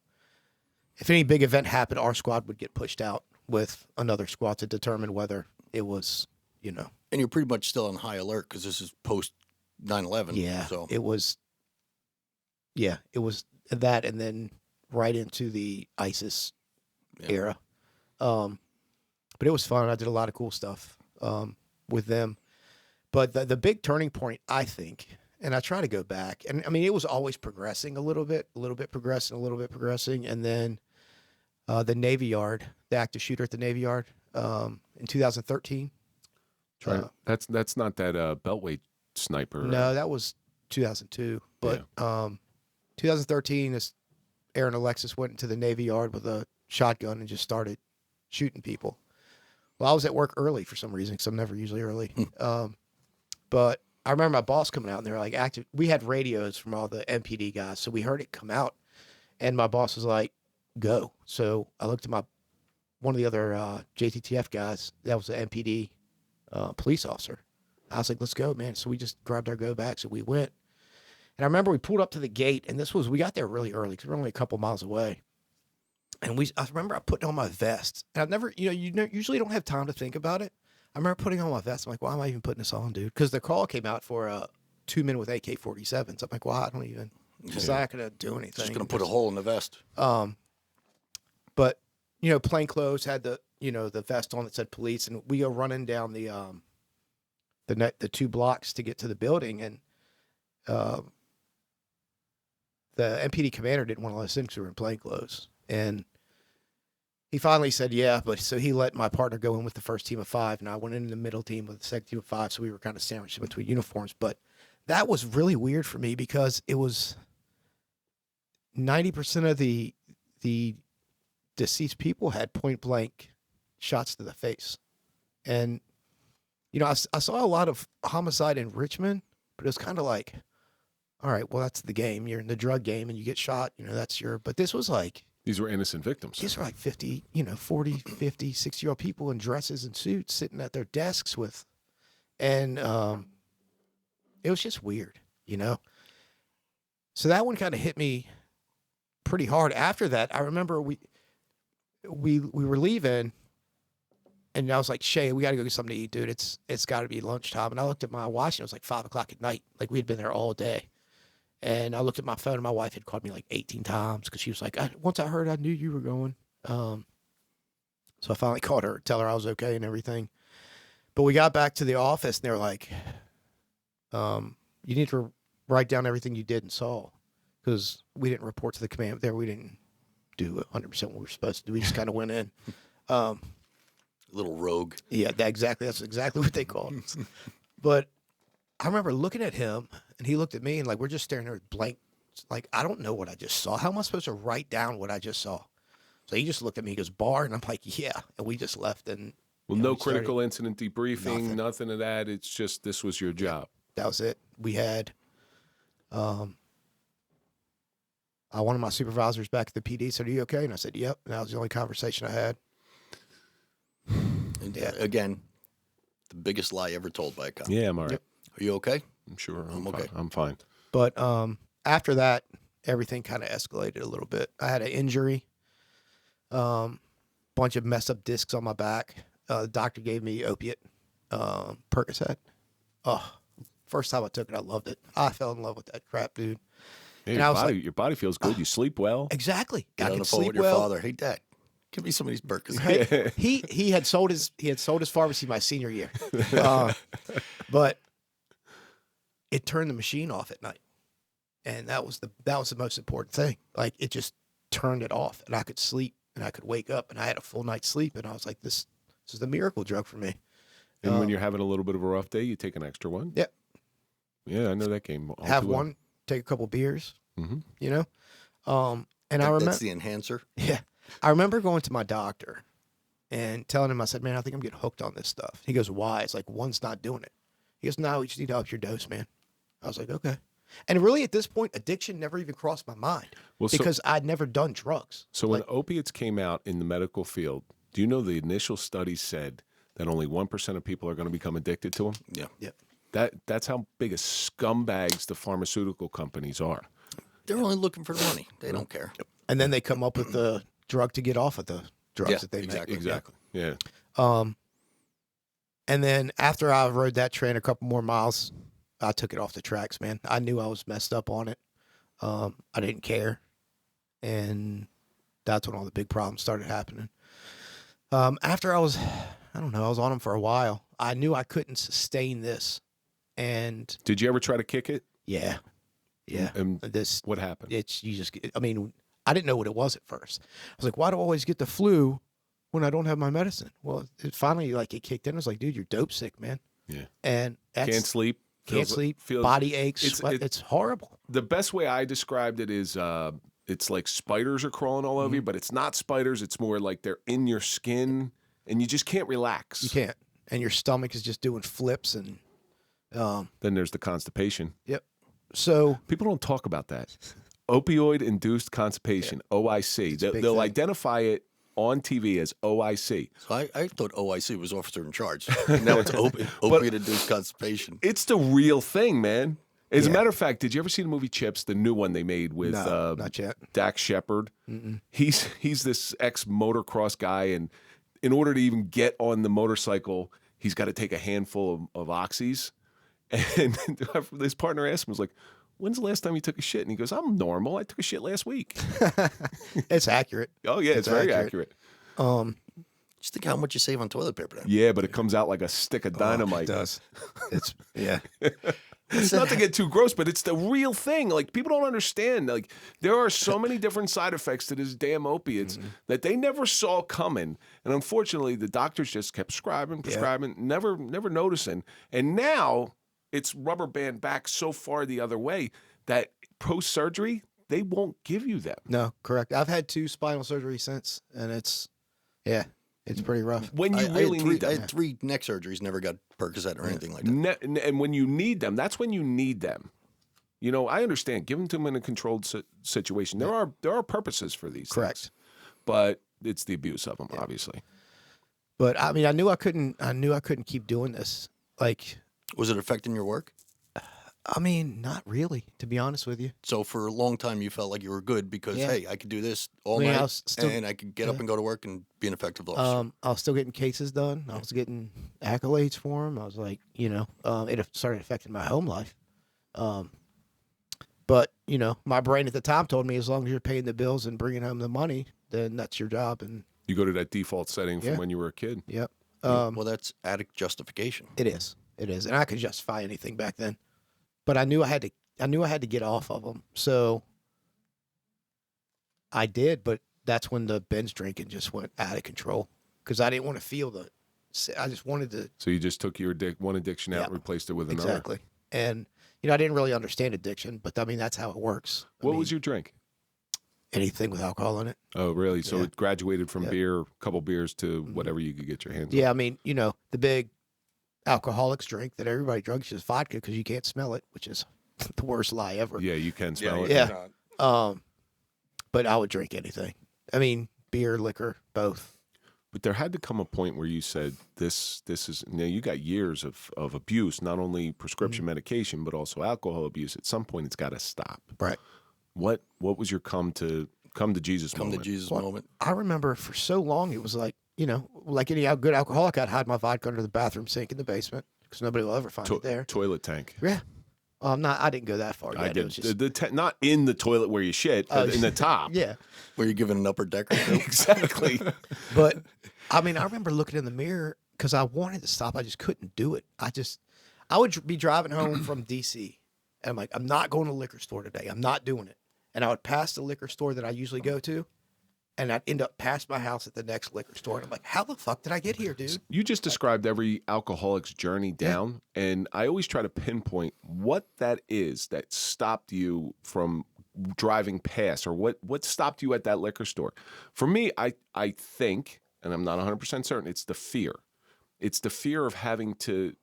if any big event happened, our squad would get pushed out with another squad to determine whether it was, And you're pretty much still on high alert because this is post 9/11. Yeah. So it was that, and then right into the ISIS era. But it was fun. I did a lot of cool stuff with them. But the big turning point, I think, and I try to go back, and I mean, it was always progressing a little bit progressing. And then the Navy Yard, the active shooter at the Navy Yard in 2013. That's not that Beltway sniper. No, that was 2002. But 2013, this Aaron Alexis went into the Navy Yard with a shotgun and just started shooting people. Well, I was at work early for some reason because I'm never usually early. But I remember my boss coming out and they were like active. We had radios from all the MPD guys, so we heard it come out, and my boss was like, "Go." So I looked at one of the other JTTF guys. That was an MPD police officer. I was like, "Let's go, man." So we just grabbed our go back. So we went, and I remember we pulled up to the gate, and we got there really early because we're only a couple miles away. And I remember I putting on my vest, and I've never, you usually don't have time to think about it. I remember putting on my vest. I'm like, why am I even putting this on, dude? Because the call came out for 2 men with AK-47s. I'm like, well, I don't even. It's not going to do anything. Just going to put a hole in the vest. But plainclothes had the vest on that said police, and we go running down the 2 blocks to get to the building, and the MPD commander didn't want to let us in because we were in plainclothes, and he finally said, yeah, but so he let my partner go in with the first team of 5, and I went in the middle team with the second team of 5, so we were kind of sandwiched in between uniforms. But that was really weird for me because it was 90% of the deceased people had point-blank shots to the face. And, I saw a lot of homicide in Richmond, but it was kind of like, all right, well, that's the game. You're in the drug game, and you get shot, but this was like, these were innocent victims. These were like 50, 40, 50, 60-year-old people in dresses and suits sitting at their desks and it was just weird, So that one kind of hit me pretty hard. After that, I remember we were leaving, and I was like, Shay, we got to go get something to eat, dude. It's got to be lunchtime. And I looked at my watch, and it was like 5 o'clock at night. Like we had been there all day. And I looked at my phone, and my wife had called me like 18 times because she was like, once I heard, I knew you were going. So I finally called her, tell her I was okay and everything. But we got back to the office, and they were like, you need to write down everything you did and saw, because we didn't report to the command there. We didn't do 100% what we were supposed to do. We just kind of went in. A little rogue. Yeah, that's exactly what they called it. But I remember looking at him, and he looked at me, and like we're just staring there blank. Like, I don't know what I just saw. How am I supposed to write down what I just saw? So he just looked at me, he goes, bar, and I'm like, yeah. And we just left. And no critical incident debriefing, nothing of that. It's just this was your job. That was it. We had one of my supervisors back at the PD said, are you okay? And I said, yep. And that was the only conversation I had. And again, the biggest lie ever told by a cop. Yeah, I'm all right. Yep. Are you okay? I'm sure. I'm okay. I'm fine. But after that, everything kind of escalated a little bit. I had an injury, bunch of messed up discs on my back. The doctor gave me opiate, Percocet. Oh, first time I took it, I loved it. I fell in love with that crap, dude. Hey, your body feels good. You sleep well. Exactly. Get on the phone with your father. Hey, Dad, give me some of these Percocets. Right? he had sold his pharmacy my senior year, but it turned the machine off at night, and that was the most important thing. Like, it just turned it off, and I could sleep, and I could wake up, and I had a full night's sleep, and I was like, this is the miracle drug for me. And when you're having a little bit of a rough day, you take an extra one. Yeah. Yeah, I know that game. Have one, take a couple beers. Mm-hmm. And I remember that's the enhancer. Yeah, I remember going to my doctor and telling him, I said, man, I think I'm getting hooked on this stuff. He goes, why? It's like, one's not doing it. He goes, no, you just need to up your dose, man. I was like, okay. And really, at this point, addiction never even crossed my mind because I'd never done drugs. So when opiates came out in the medical field, do you know the initial study said that only 1% of people are going to become addicted to them? Yeah. Yeah. That's how big of scumbags the pharmaceutical companies are. They're only looking for the money. They don't care. And then they come up with the drug to get off of the drugs that they make. Exactly. Yeah. And then after I rode that train a couple more miles, I took it off the tracks, man. I knew I was messed up on it. I didn't care. And that's when all the big problems started happening. After I was on them for a while. I knew I couldn't sustain this. And did you ever try to kick it? Yeah. And what happened? I didn't know what it was at first. I was like, why do I always get the flu when I don't have my medicine? Well, it finally, it kicked in. I was like, dude, you're dope sick, man. Yeah. And that's, Can't sleep. Can't sleep. Body aches. It's horrible. The best way I described it is it's like spiders are crawling all over you, but it's not spiders. It's more like they're in your skin, and you just can't relax. You can't. And your stomach is just doing flips. And then there's the constipation. Yep. So people don't talk about that. Opioid-induced constipation, OIC. They'll identify it on TV as OIC. So I thought OIC was officer in charge. Now it's opiate-induced constipation. It's the real thing, man. As a matter of fact, did you ever see the movie Chips, the new one they made with not yet. Dax Shepard? He's this ex-motocross guy, and in order to even get on the motorcycle, he's got to take a handful of oxys. And his partner asked him, was like, when's the last time you took a shit? And he goes, I'm normal. I took a shit last week. It's accurate. Oh, yeah, it's very accurate. Just think how much you save on toilet paper then. Yeah, but it comes out like a stick of dynamite. It does. It's, yeah. It's not to get too gross, but it's the real thing. Like, people don't understand. Like, there are so many different side effects to this damn opiates that they never saw coming. And unfortunately, the doctors just kept prescribing, never noticing. And now it's rubber band back so far the other way that post-surgery, they won't give you them. No, correct. I've had 2 spinal surgeries since, and it's pretty rough. When you really need them. I had 3 neck surgeries, never got Percocet or anything like that. And when you need them, that's when you need them. You know, I understand. Give them to them in a controlled situation. There are purposes for these things. But it's the abuse of them, obviously. But I mean, I knew I couldn't keep doing this. Like, was it affecting your work? I mean, not really, to be honest with you. So for a long time, you felt like you were good because, hey, I could do this all night, and I could get up and go to work and be an effective officer. I was still getting cases done. I was getting accolades for them. I was like, it started affecting my home life. But, my brain at the time told me as long as you're paying the bills and bringing home the money, then that's your job. And you go to that default setting from when you were a kid. Yep. Well, that's addict justification. It is. And I could justify anything back then. But I knew I had to get off of them. So I did, but that's when the binge drinking just went out of control because I didn't want to feel I just wanted to. So you just took your one addiction out and replaced it with another. Exactly. And, I didn't really understand addiction, but I mean, that's how it works. What was your drink? Anything with alcohol in it. Oh, really? So it graduated from beer, a couple beers to whatever you could get your hands on. Yeah, I mean, the big alcoholics drink that everybody drinks is vodka because you can't smell it, which is the worst lie ever. Yeah, you can smell it. Yeah. But I would drink anything. I mean, beer, liquor, both. But there had to come a point where you said, this is, you got years of abuse, not only prescription medication, but also alcohol abuse. At some point, it's got to stop. Right. What was your come to Jesus moment? Come to Jesus moment. I remember for so long, it was like, like any good alcoholic, I'd hide my vodka under the bathroom sink in the basement because nobody will ever find it there. Toilet tank. Yeah. I didn't go that far. I did. Just... not in the toilet where you shit, but in the top. Yeah. Where you're giving an upper decker. Exactly. But, I mean, I remember looking in the mirror because I wanted to stop. I just couldn't do it. I would be driving home from D.C. and I'm like, I'm not going to the liquor store today. I'm not doing it. And I would pass the liquor store that I usually go to. And I'd end up past my house at the next liquor store. And I'm like, how the fuck did I get here, dude? You just described every alcoholic's journey down. Yeah. And I always try to pinpoint what that is that stopped you from driving past or what stopped you at that liquor store. For me, I think, and I'm not 100% certain, it's the fear. It's the fear of having to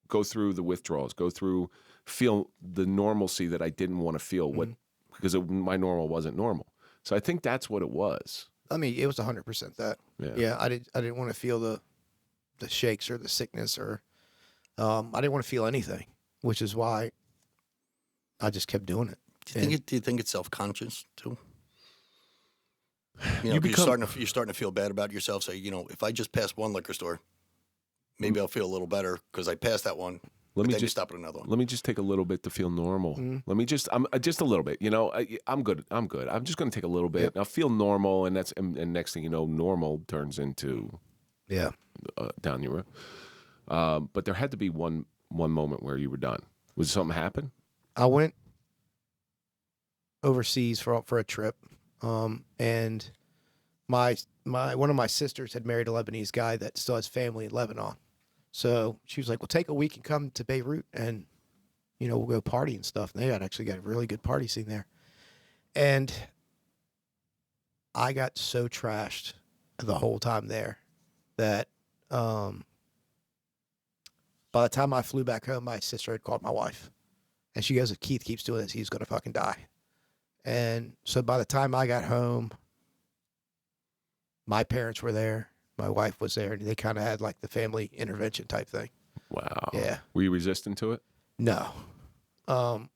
go through the withdrawals, feel the normalcy that I didn't want to feel because my normal wasn't normal. So I think that's what it was. I mean, it was 100% that. Yeah, I didn't want to feel the shakes or the sickness or I didn't want to feel anything, which is why I just kept doing it. Do you think it's self-conscious too? You're starting to feel bad about yourself. Say, if I just pass one liquor store, maybe I'll feel a little better because I passed that one. Let me just stop at another one. Let me just take a little bit to feel normal. Let me just, just a little bit. I'm good. I'm just going to take a little bit. Yep. I'll feel normal, and next thing you know, normal turns into down your road. But there had to be one moment where you were done. Was something happen? I went overseas for a trip, and my one of my sisters had married a Lebanese guy that still has family in Lebanon. So she was like, well, take a week and come to Beirut and, you know, we'll go party and stuff. And they actually got a really good party scene there. And I got so trashed the whole time there that by the time I flew back home, my sister had called my wife. And she goes, if Keith keeps doing this, he's going to fucking die. And so by the time I got home, my parents were there. My wife was there. And they kind of had like the family intervention type thing. Wow. Yeah. Were you resistant to it? No.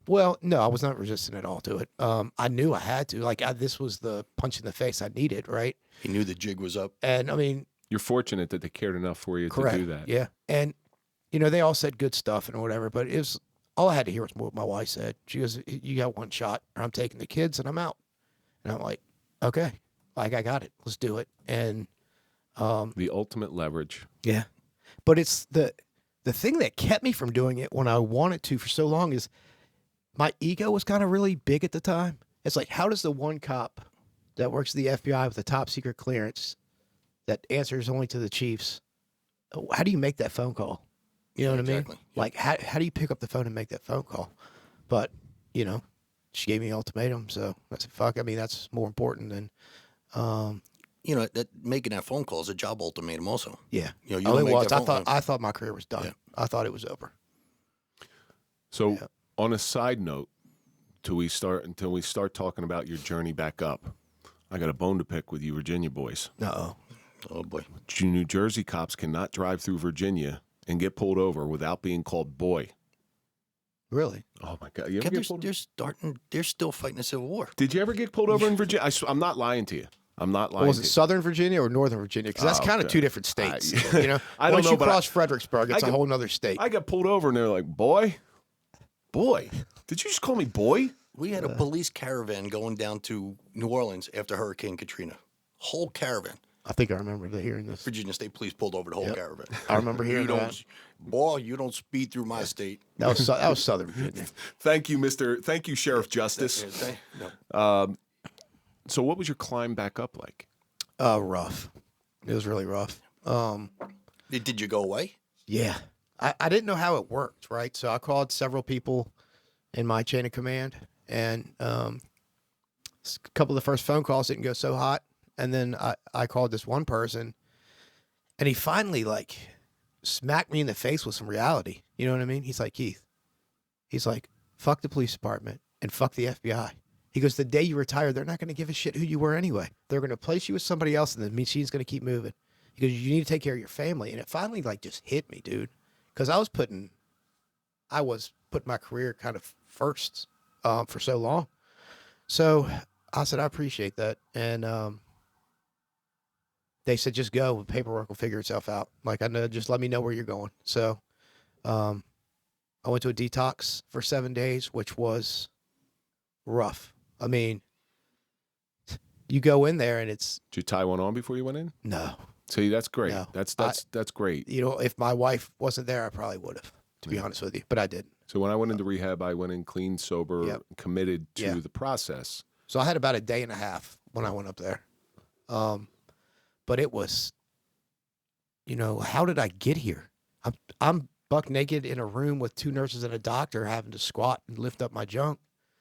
Well, no, I was not resistant at all to it. I knew I had to. Like, this was the punch in the face I needed, right? He knew the jig was up. And, I mean... You're fortunate that they cared enough for you correct, to do that. Yeah. And, you know, they all said good stuff and whatever, but it was... all I had to hear was what my wife said. She goes, you got one shot, or I'm taking the kids, and I'm out. And I'm like, okay. Like, I got it. Let's do it. And... the ultimate leverage. Yeah. But it's the thing that kept me from doing it when I wanted to for so long is my ego was kind of really big at the time. It's like, how does the one cop that works at the FBI with a top secret clearance that answers only to the chiefs, how do you make that phone call? You know what I mean? Yeah. Like, how do you pick up the phone and make that phone call? But, you know, she gave me an ultimatum, so I said, fuck, I mean, that's more important than... you know, that making that phone call is a job ultimatum also. yeah. You know, you Oh, don't it make was. that phone I thought my career was done. Yeah. I thought it was over. So, Yeah. on a side note, until we start talking about your journey back up, I got a bone to pick with you Virginia boys. Uh-oh. Oh, boy. New Jersey cops cannot drive through Virginia and get pulled over without being called boy. Really? Oh, my God. You ever Kev, get pulled they're still fighting a civil war. Did you ever get pulled over in Virginia? I'm not lying to you. I'm not lying. Was to it you. Southern Virginia or Northern Virginia? Because that's kind of okay. two different states. You know, I don't once know, you but cross Fredericksburg, it's I a get- whole other state. I got pulled over and they're like, boy? Did you just call me boy? We had a police caravan going down to New Orleans after Hurricane Katrina. Whole caravan. I think I remember hearing this. Virginia State Police pulled over the whole Yep. caravan. I remember You hearing don't, that. boy, you don't speed through my state. That was Southern Virginia. Thank you, Sheriff Justice. No. So what was your climb back up like? Rough. It was really rough. Did you go away? Yeah. I didn't know how it worked, right? So I called several people in my chain of command, and a couple of the first phone calls didn't go so hot. And then I called this one person, and he finally, like, smacked me in the face with some reality. You know what I mean? He's like, Keith, he's like, fuck the police department and fuck the FBI. He goes, the day you retire, they're not going to give a shit who you were anyway. They're going to place you with somebody else, and the machine's going to keep moving. He goes, you need to take care of your family. And it finally, like, just hit me, dude. Because I was putting my career kind of first for so long. So I said, I appreciate that. And they said, just go. Paperwork will figure itself out. Like, I know, just let me know where you're going. So I went to a detox for 7 days, which was rough. I mean, you go in there and it's... Did you tie one on before you went in? No. See, that's great. No. That's great. You know, if my wife wasn't there, I probably would have, to be honest with you. But I didn't. So when I went into rehab, I went in clean, sober, Yep. committed to Yeah. the process. So I had about a day and a half when I went up there. But it was, you know, how did I get here? I'm buck naked in a room with two nurses and a doctor having to squat and lift up my junk.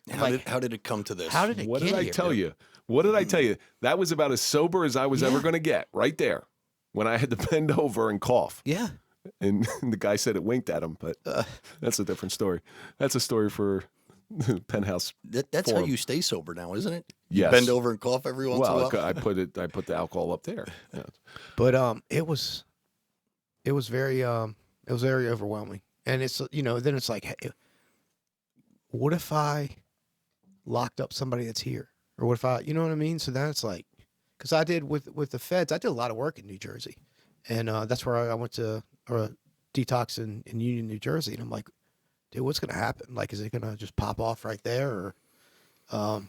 How did it come to this? How did it What get did I here? tell you? What did I tell you? That was about as sober as I was ever going to get, right there, when I had to bend over and cough. Yeah. And the guy said it winked at him, but that's a different story. That's a story for Penthouse. That's how Forum. you stay sober now, isn't it? Yes. You bend over and cough every once in a Well, while. I put the alcohol up there. Yeah. But it was very overwhelming. And it's, you know, then it's like, hey, what if I locked up somebody that's here? Or what if I, you know what I mean? So then it's like, because I did with the feds, I did a lot of work in New Jersey. And that's where I went to detox in Union, New Jersey. And I'm like, dude, what's going to happen? Like, is it going to just pop off right there? Or,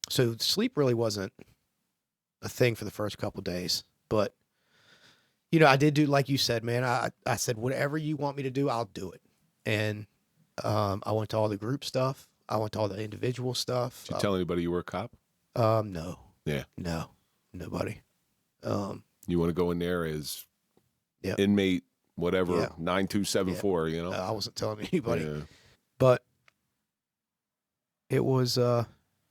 so sleep really wasn't a thing for the first couple days. But, you know, I did do, like you said, man, I said, whatever you want me to do, I'll do it. And I went to all the group stuff. I went to all the individual stuff. Did you tell anybody you were a cop? No. Yeah. No. Nobody. You want to go in there as Yep. inmate whatever, Yeah. 9274, you know? I wasn't telling anybody, Yeah. but it was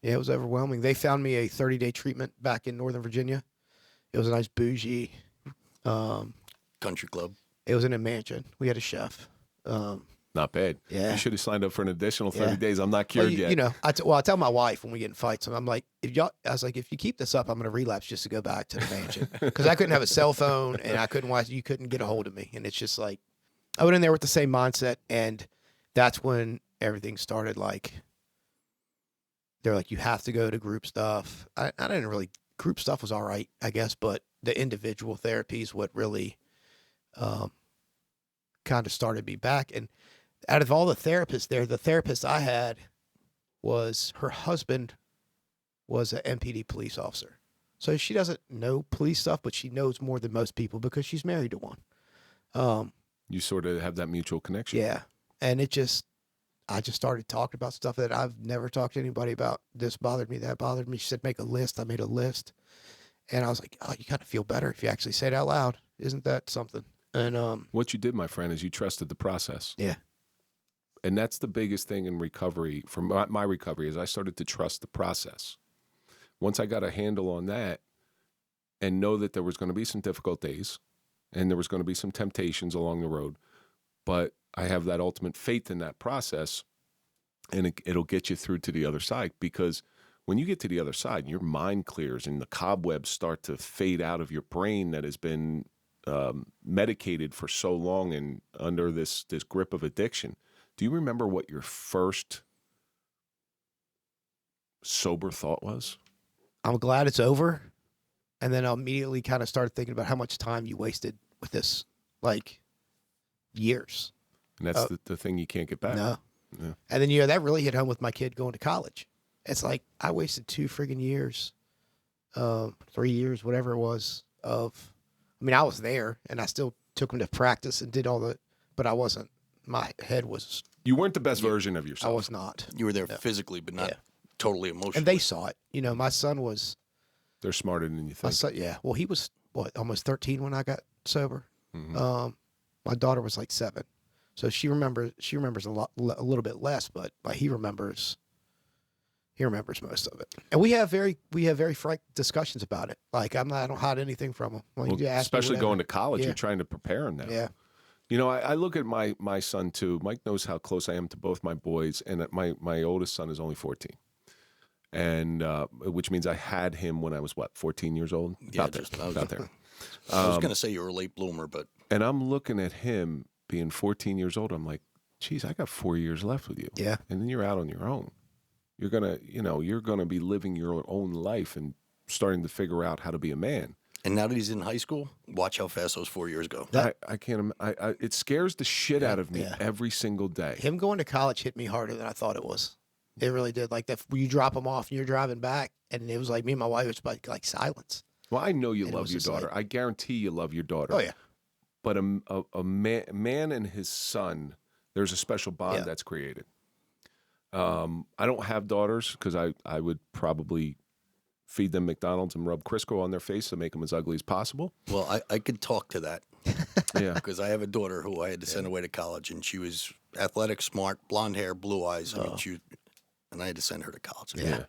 it was overwhelming. They found me a 30-day treatment back in Northern Virginia. It was a nice bougie. Country club. It was in a mansion. We had a chef. Not bad. Yeah. You should have signed up for an additional 30 Yeah. days. I'm not cured yet. You know, I tell my wife when we get in fights, I'm like, if you keep this up, I'm going to relapse just to go back to the mansion. Because I couldn't have a cell phone and I couldn't watch, you couldn't get a hold of me. And it's just like, I went in there with the same mindset. And that's when everything started. Like, they're like, you have to go to group stuff. I didn't really, group stuff was all right, I guess. But the individual therapy is what really kind of started me back. And out of all the therapists there, the therapist I had was her husband was an MPD police officer. So she doesn't know police stuff, but she knows more than most people because she's married to one. You sort of have that mutual connection. Yeah. And I just started talking about stuff that I've never talked to anybody about. This bothered me, that bothered me. She said, make a list. I made a list. And I was like, oh, you kind of feel better if you actually say it out loud. Isn't that something? And what you did, my friend, is you trusted the process. yeah. And that's the biggest thing in recovery, from my recovery, is I started to trust the process. Once I got a handle on that and know that there was going to be some difficult days and there was going to be some temptations along the road, but I have that ultimate faith in that process, and it'll get you through to the other side. Because when you get to the other side, your mind clears and the cobwebs start to fade out of your brain that has been medicated for so long and under this grip of addiction. Do you remember what your first sober thought was? I'm glad it's over. And then I immediately kind of started thinking about how much time you wasted with this, like, years. And that's the thing you can't get back. No. Yeah. And then, that really hit home with my kid going to college. It's like, I wasted 2 friggin' years, 3 years, whatever it was, I was there, and I still took him to practice and did but I wasn't, my head was. You weren't the best version of yourself. I was not. You were there physically, but not totally emotionally. And they saw it. My son was. They're smarter than you think. My son, yeah. Well, he was, almost 13 when I got sober. Mm-hmm. My daughter was like 7. So she remembers a little bit less, but he remembers most of it. And we have very frank discussions about it. Like, I don't hide anything from him. Well, especially going to college, you're trying to prepare him now. Yeah. I look at my son too. Mike knows how close I am to both my boys, and my oldest son is only 14. And which means I had him when I was 14 years old? Yeah, about there. I was going to say you were a late bloomer, but. And I'm looking at him being 14 years old. I'm like, geez, I got 4 years left with you. Yeah. And then you're out on your own. You're gonna be living your own life and starting to figure out how to be a man. And now that he's in high school, watch how fast those 4 years go. I can't. It scares the shit out of me every single day. Him going to college hit me harder than I thought it was. It really did. Like that, when you drop him off and you're driving back, and it was like me and my wife, it was like silence. Well, I know you love your daughter. I guarantee you love your daughter. Oh yeah. But a man and his son, there's a special bond that's created. I don't have daughters because I would probably feed them McDonald's and rub Crisco on their face to make them as ugly as possible. Well, I could talk to that. Yeah. Because I have a daughter who I had to send away to college, and she was athletic, smart, blonde hair, blue eyes. And I had to send her to college. Yeah.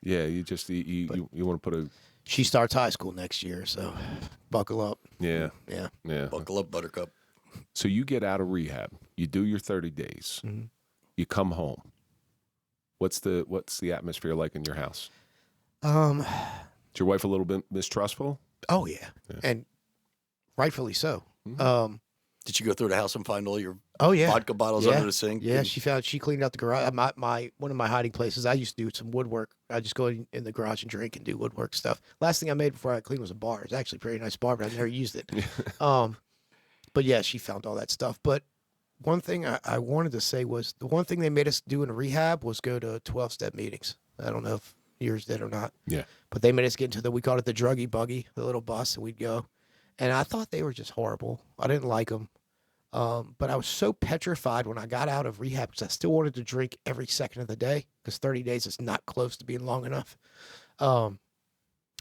Yeah, you want to put a... She starts high school next year, so buckle up. Yeah. Yeah. Yeah. Buckle up, buttercup. So you get out of rehab. You do your 30 days. Mm-hmm. You come home. What's the atmosphere like in your house? Is your wife a little bit mistrustful? Oh yeah. And rightfully so. Mm-hmm. Did you go through the house and find all your vodka bottles under the sink? Yeah, she cleaned out the garage. One of my hiding places. I used to do some woodwork. I just go in the garage and drink and do woodwork stuff. Last thing I made before I cleaned was a bar. It's actually a pretty nice bar, but I never used it. But yeah, she found all that stuff. But one thing I wanted to say was the one thing they made us do in rehab was go to 12-step meetings. I don't know if yours did or not. Yeah. But they made us get into we called it the druggy buggy, the little bus, and we'd go. And I thought they were just horrible. I didn't like them. But I was so petrified when I got out of rehab because I still wanted to drink every second of the day because 30 days is not close to being long enough. I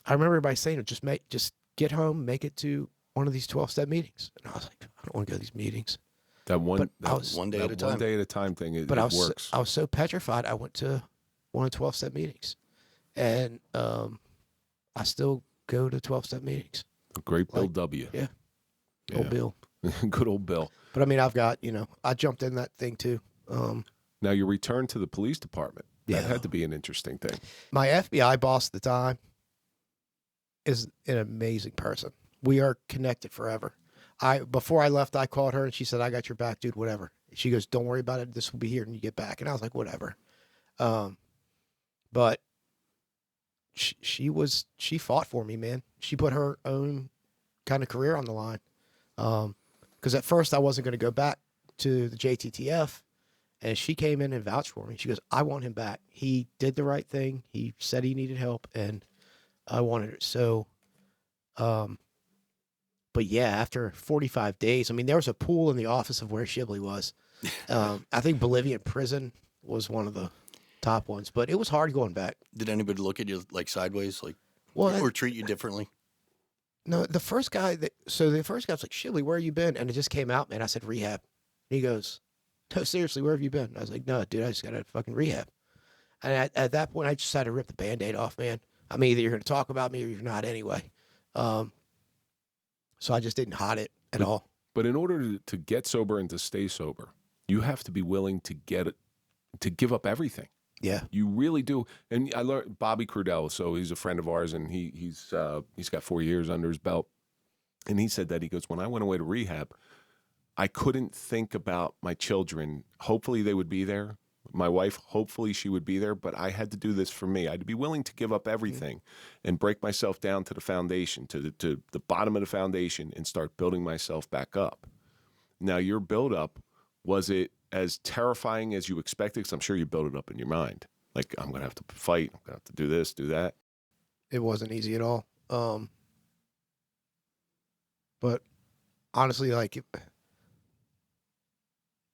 remember everybody saying, just get home, make it to one of these 12-step meetings. And I was like, I don't want to go to these meetings. That one, But I was- One day that at a time. one day at a time thing, it But works. I was so petrified. I went to one of the 12-step meetings, and I still go to 12-step meetings. Great Bill like- W. Yeah. Yeah. Old Bill. Good old Bill. But I mean, I've got, I jumped in that thing too. Now, your return to the police department, Yeah. that had to be an interesting thing. My FBI boss at the time is an amazing person. We are connected forever. Before I left, I called her and she said, I got your back, dude, whatever. She goes, don't worry about it. This will be here when you get back. And I was like, whatever. But she fought for me, man. She put her own kind of career on the line. Because at first I wasn't going to go back to the JTTF, and she came in and vouched for me. She goes, I want him back. He did the right thing. He said he needed help, and I wanted it. So, but yeah, after 45 days, I mean, there was a pool in the office of where Shibley was. I think Bolivian prison was one of the top ones, but it was hard going back. Did anybody look at you like sideways, like, Well, or treat you differently? No, the first guy was like, Shibley, where you been? And it just came out, man. I said, rehab. And he goes, no, seriously, where have you been? I was like, no, dude, I just got a fucking rehab. And at that point, I just had to rip the Band-Aid off, man. I mean, either you're going to talk about me or you're not anyway. So I just didn't hide it at all. But in order to get sober and to stay sober, you have to be willing to give up everything. Yeah. You really do. And I learned Bobby Crudell, so he's a friend of ours, and he's got 4 years under his belt. And he said that, he goes, when I went away to rehab, I couldn't think about my children. Hopefully they would be there. My wife, hopefully she would be there, but I had to do this for me. I had to be willing to give up everything and break myself down to the foundation, to the bottom of the foundation, and start building myself back up. Now, your build-up, was it as terrifying as you expected? Because I'm sure you built it up in your mind. Like, I'm going to have to fight. I'm going to have to do this, do that. It wasn't easy at all. But honestly, like,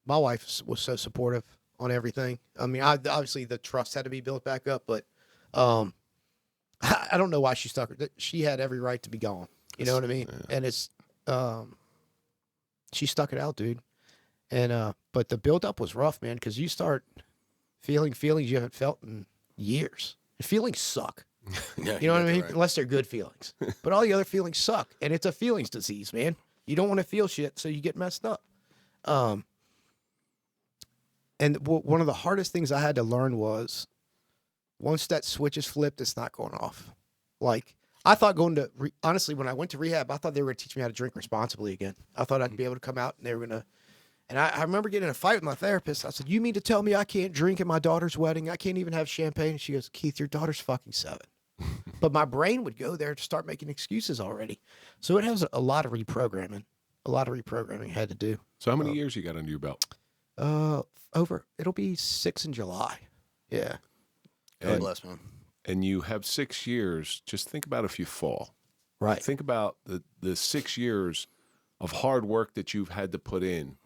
my wife was so supportive on everything. I mean, obviously the trust had to be built back up, but I don't know why she stuck. She had every right to be gone. You know what I mean? Yeah. And it's she stuck it out, dude. And but the build up was rough, man, because you start feeling feelings you haven't felt in years. Feelings suck. Yeah, you know what I mean? Right. Unless they're good feelings. But all the other feelings suck, and it's a feelings disease, man. You don't want to feel shit, so you get messed up. And one of the hardest things I had to learn was, once that switch is flipped, it's not going off. Like, I thought honestly, when I went to rehab, I thought they were going to teach me how to drink responsibly again. I thought I'd be able to come out and they were going to, and I remember getting in a fight with my therapist. I said, you mean to tell me I can't drink at my daughter's wedding? I can't even have champagne? And she goes, Keith, your daughter's fucking 7. But my brain would go there to start making excuses already. So it has a lot of reprogramming. A lot of reprogramming I had to do. So how many years you got under your belt? It'll be 6 in July. Yeah. God bless, man. And you have 6 years. Just think about if you fall. Right. Think about the 6 years of hard work that you've had to put in.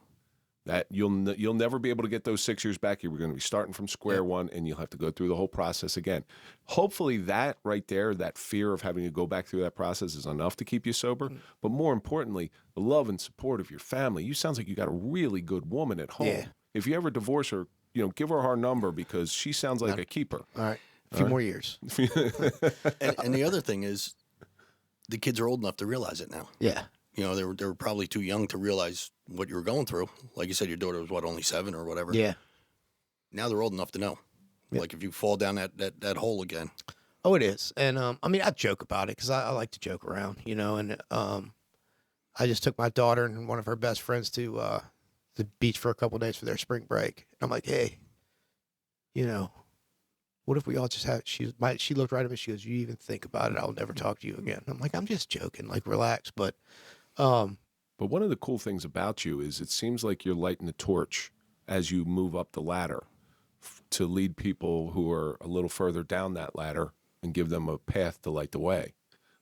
That you'll never be able to get those 6 years back. You're going to be starting from square one, and you'll have to go through the whole process again. Hopefully that right there, that fear of having to go back through that process is enough to keep you sober. Mm-hmm. But more importantly, the love and support of your family. You sounds like you got a really good woman at home. Yeah. If you ever divorce her, give her our number, because she sounds like a keeper. All right. A few more years. and the other thing is, the kids are old enough to realize it now. Yeah. They were probably too young to realize what you were going through. Like you said, your daughter was, only 7 or whatever? Yeah. Now they're old enough to know. Yeah. Like, if you fall down that hole again. Oh, it is. And, I mean, I joke about it because I like to joke around, and I just took my daughter and one of her best friends to the beach for a couple of days for their spring break. And I'm like, hey, what if we all just have, she looked right at me, she goes, you even think about it, I'll never talk to you again. I'm like, I'm just joking, like, relax. But one of the cool things about you is it seems like you're lighting the torch as you move up the ladder to lead people who are a little further down that ladder and give them a path to light the way.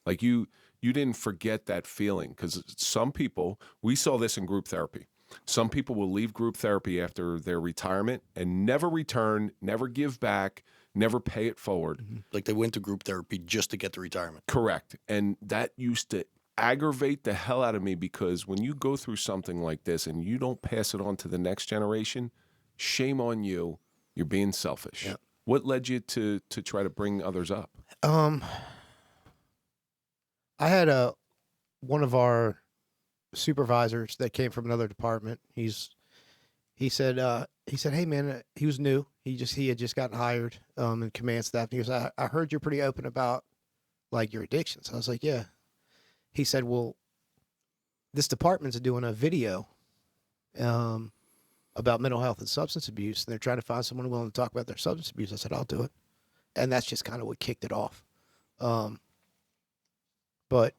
Like, you didn't forget that feeling, because some people, we saw this in group therapy. Some people will leave group therapy after their retirement and never return, never give back, never pay it forward. Like, they went to group therapy just to get to retirement. Correct. And that used to aggravate the hell out of me because when you go through something like this and you don't pass it on to the next generation, shame on you. You're being selfish. Yeah. What led you to try to bring others up? I had one of our supervisors that came from another department. He said, hey man, he was new. He had just gotten hired in command staff. And he goes, I heard you're pretty open about like your addictions. I was like, yeah. He said, well, this department's doing a video about mental health and substance abuse, and they're trying to find someone willing to talk about their substance abuse. I said, I'll do it. And that's just kind of what kicked it off. But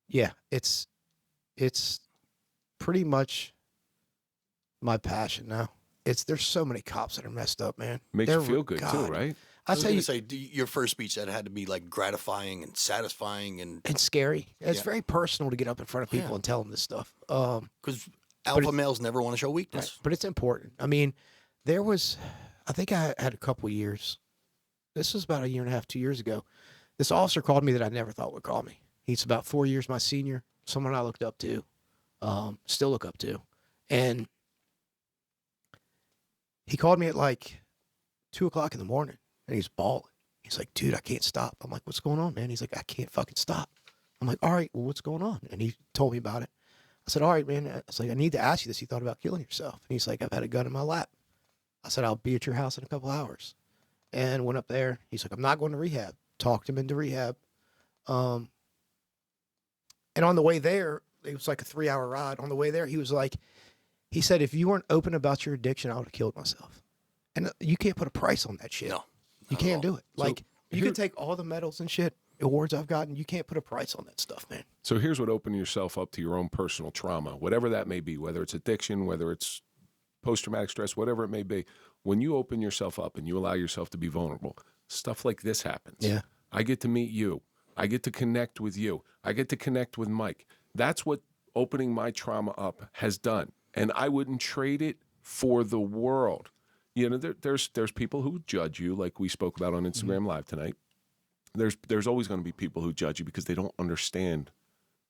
yeah, it's pretty much my passion now. There's so many cops that are messed up, man. Makes you feel good too, right? I tell you, your first speech that had to be like gratifying and satisfying and scary. It's very personal to get up in front of people and tell them this stuff. Because alpha males never want to show weakness. Right, but it's important. I mean, I think I had a couple of years. This was about 1.5 years, 2 years ago. This officer called me that I never thought would call me. He's about 4 years my senior, someone I looked up to, still look up to. And he called me at like 2:00 in the morning and he's bawling. He's like, dude, I can't stop. I'm like, what's going on, man? He's like, I can't fucking stop. I'm like, all right, well, what's going on? And he told me about it. I said, all right, man. I was like, I need to ask you this. You thought about killing yourself? And he's like, I've had a gun in my lap. I said, I'll be at your house in a couple hours. And went up there. He's like, I'm not going to rehab. Talked him into rehab. And on the way there, it was like a 3-hour ride. On the way there, he said, if you weren't open about your addiction, I would have killed myself. And you can't put a price on that shit. No. You can't do it. So you can take all the medals and shit, awards I've gotten, you can't put a price on that stuff, man. So here's what opening yourself up to your own personal trauma, whatever that may be, whether it's addiction, whether it's post-traumatic stress, whatever it may be. When you open yourself up and you allow yourself to be vulnerable, stuff like this happens. Yeah. I get to meet you. I get to connect with you. I get to connect with Mike. That's what opening my trauma up has done. And I wouldn't trade it for the world. You know, there's people who judge you, like we spoke about on Instagram Live tonight. There's always going to be people who judge you because they don't understand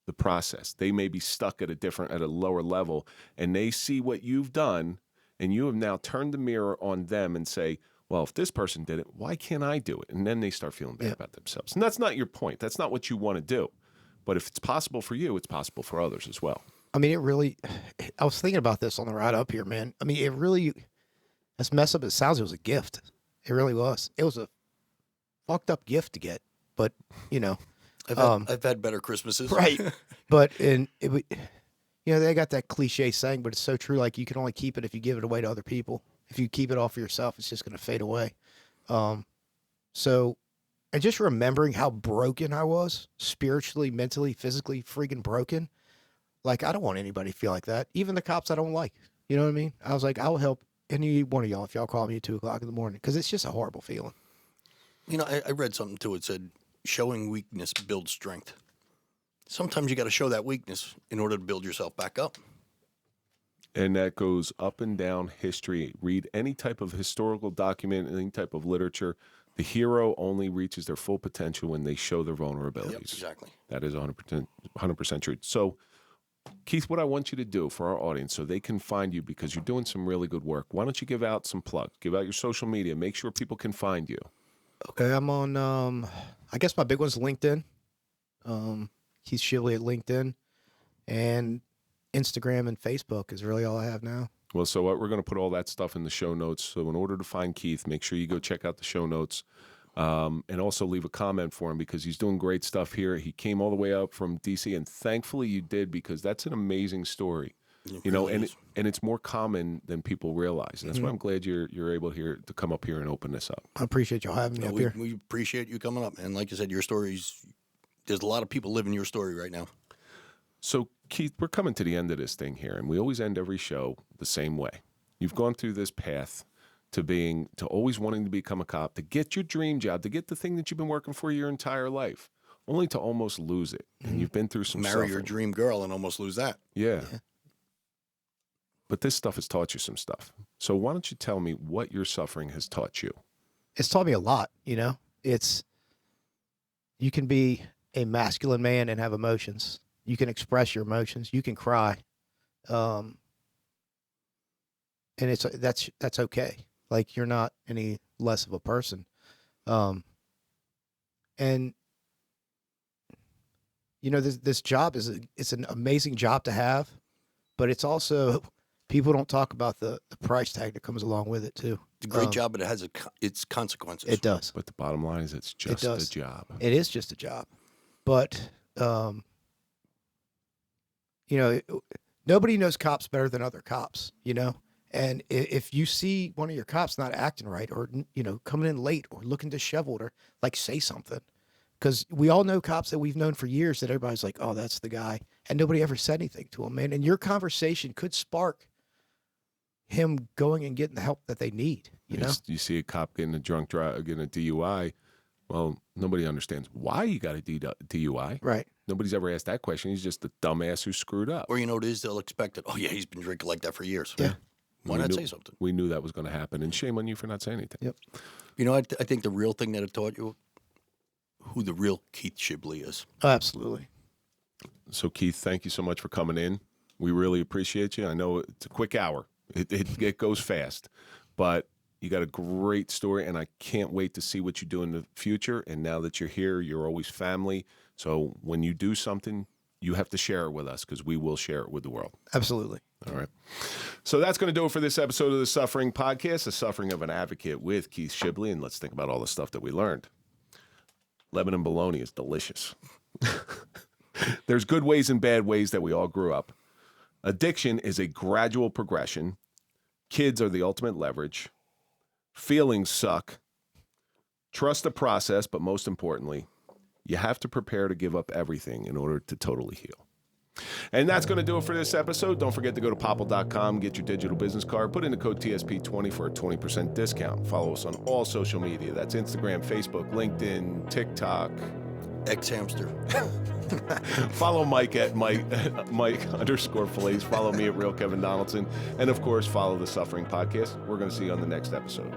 the process. They may be stuck at a lower level, and they see what you've done, and you have now turned the mirror on them and say, well, if this person did it, why can't I do it? And then they start feeling bad about themselves. And that's not your point. That's not what you want to do. But if it's possible for you, it's possible for others as well. I mean, I was thinking about this on the ride up here, man. I mean, as messed up as it sounds, it was a gift. It really was. It was a fucked up gift to get, but you know, I've had better Christmases, right? But they got that cliche saying, but it's so true. Like you can only keep it if you give it away to other people. If you keep it all for yourself, it's just going to fade away. And just remembering how broken I was spiritually, mentally, physically, freaking broken. Like I don't want anybody to feel like that. Even the cops I don't like. You know what I mean? I was like, I will help any one of y'all if y'all call me at 2:00 in the morning, because it's just a horrible feeling. You know, I read something too. It said, showing weakness builds strength. Sometimes you got to show that weakness in order to build yourself back up. And that goes up and down history. Read any type of historical document, any type of literature. The hero only reaches their full potential when they show their vulnerabilities. Yep, exactly. That is 100% true. So, Keith, what I want you to do for our audience so they can find you, because you're doing some really good work, why don't you give out some plugs? Give out your social media. Make sure people can find you. Okay, I'm on, I guess my big one's LinkedIn. Keith Shibley at LinkedIn. And Instagram and Facebook is really all I have now. Well, so we're going to put all that stuff in the show notes. So in order to find Keith, make sure you go check out the show notes. And also leave a comment for him because he's doing great stuff here. He came all the way up from DC, and thankfully you did, because that's an amazing story. You know, and it's more common than people realize. And that's why I'm glad you're able here to come up here and open this up. I appreciate y'all having me up here. We appreciate you coming up. And like you said, your stories, there's a lot of people living your story right now. So, Keith, we're coming to the end of this thing here, and we always end every show the same way. You've gone through this path to always wanting to become a cop, to get your dream job, to get the thing that you've been working for your entire life, only to almost lose it. And you've been through some Marry your dream girl and almost lose that. Yeah. But this stuff has taught you some stuff. So why don't you tell me what your suffering has taught you? It's taught me a lot, you know. You can be a masculine man and have emotions. You can express your emotions. You can cry. And that's okay. Like, you're not any less of a person. And you know, this job it's an amazing job to have, but it's also, people don't talk about the price tag that comes along with it too. It's a great job, but it has its consequences. It does. But the bottom line is it's just a job. It is just a job. But, you know, nobody knows cops better than other cops, you know? And if you see one of your cops not acting right, or, you know, coming in late or looking disheveled, or like, say something. Because we all know cops that we've known for years that everybody's like, oh, that's the guy. And nobody ever said anything to him, man. And your conversation could spark him going and getting the help that they need, you know? You see a cop getting a drunk drive, getting a DUI. Well, nobody understands why you got a DUI. Right. Nobody's ever asked that question. He's just a dumbass who screwed up. Or, you know what it is? They'll expect it. Oh, yeah, he's been drinking like that for years. Yeah. Why not say something? We knew that was going to happen, and shame on you for not saying anything. Yep. You know, I think the real thing that it taught you, who the real Keith Shibley is. Oh, absolutely. So, Keith, thank you so much for coming in. We really appreciate you. I know it's a quick hour. It goes fast, but you got a great story, and I can't wait to see what you do in the future. And now that you're here, you're always family. So when you do something, you have to share it with us, because we will share it with the world. Absolutely. All right. So that's going to do it for this episode of the Suffering Podcast, The Suffering of an Advocate with Keith Shibley. And let's think about all the stuff that we learned. Lebanon bologna is delicious. There's good ways and bad ways that we all grew up. Addiction is a gradual progression. Kids are the ultimate leverage. Feelings suck. Trust the process, but most importantly, you have to prepare to give up everything in order to totally heal. And that's going to do it for this episode. Don't forget to go to popple.com, get your digital business card, put in the code TSP20 for a 20% discount. Follow us on all social media. That's Instagram, Facebook, LinkedIn, TikTok. Ex-hamster. Follow Mike at Mike_Falaise. Follow me at Real Kevin Donaldson. And of course, follow the Suffering Podcast. We're going to see you on the next episode.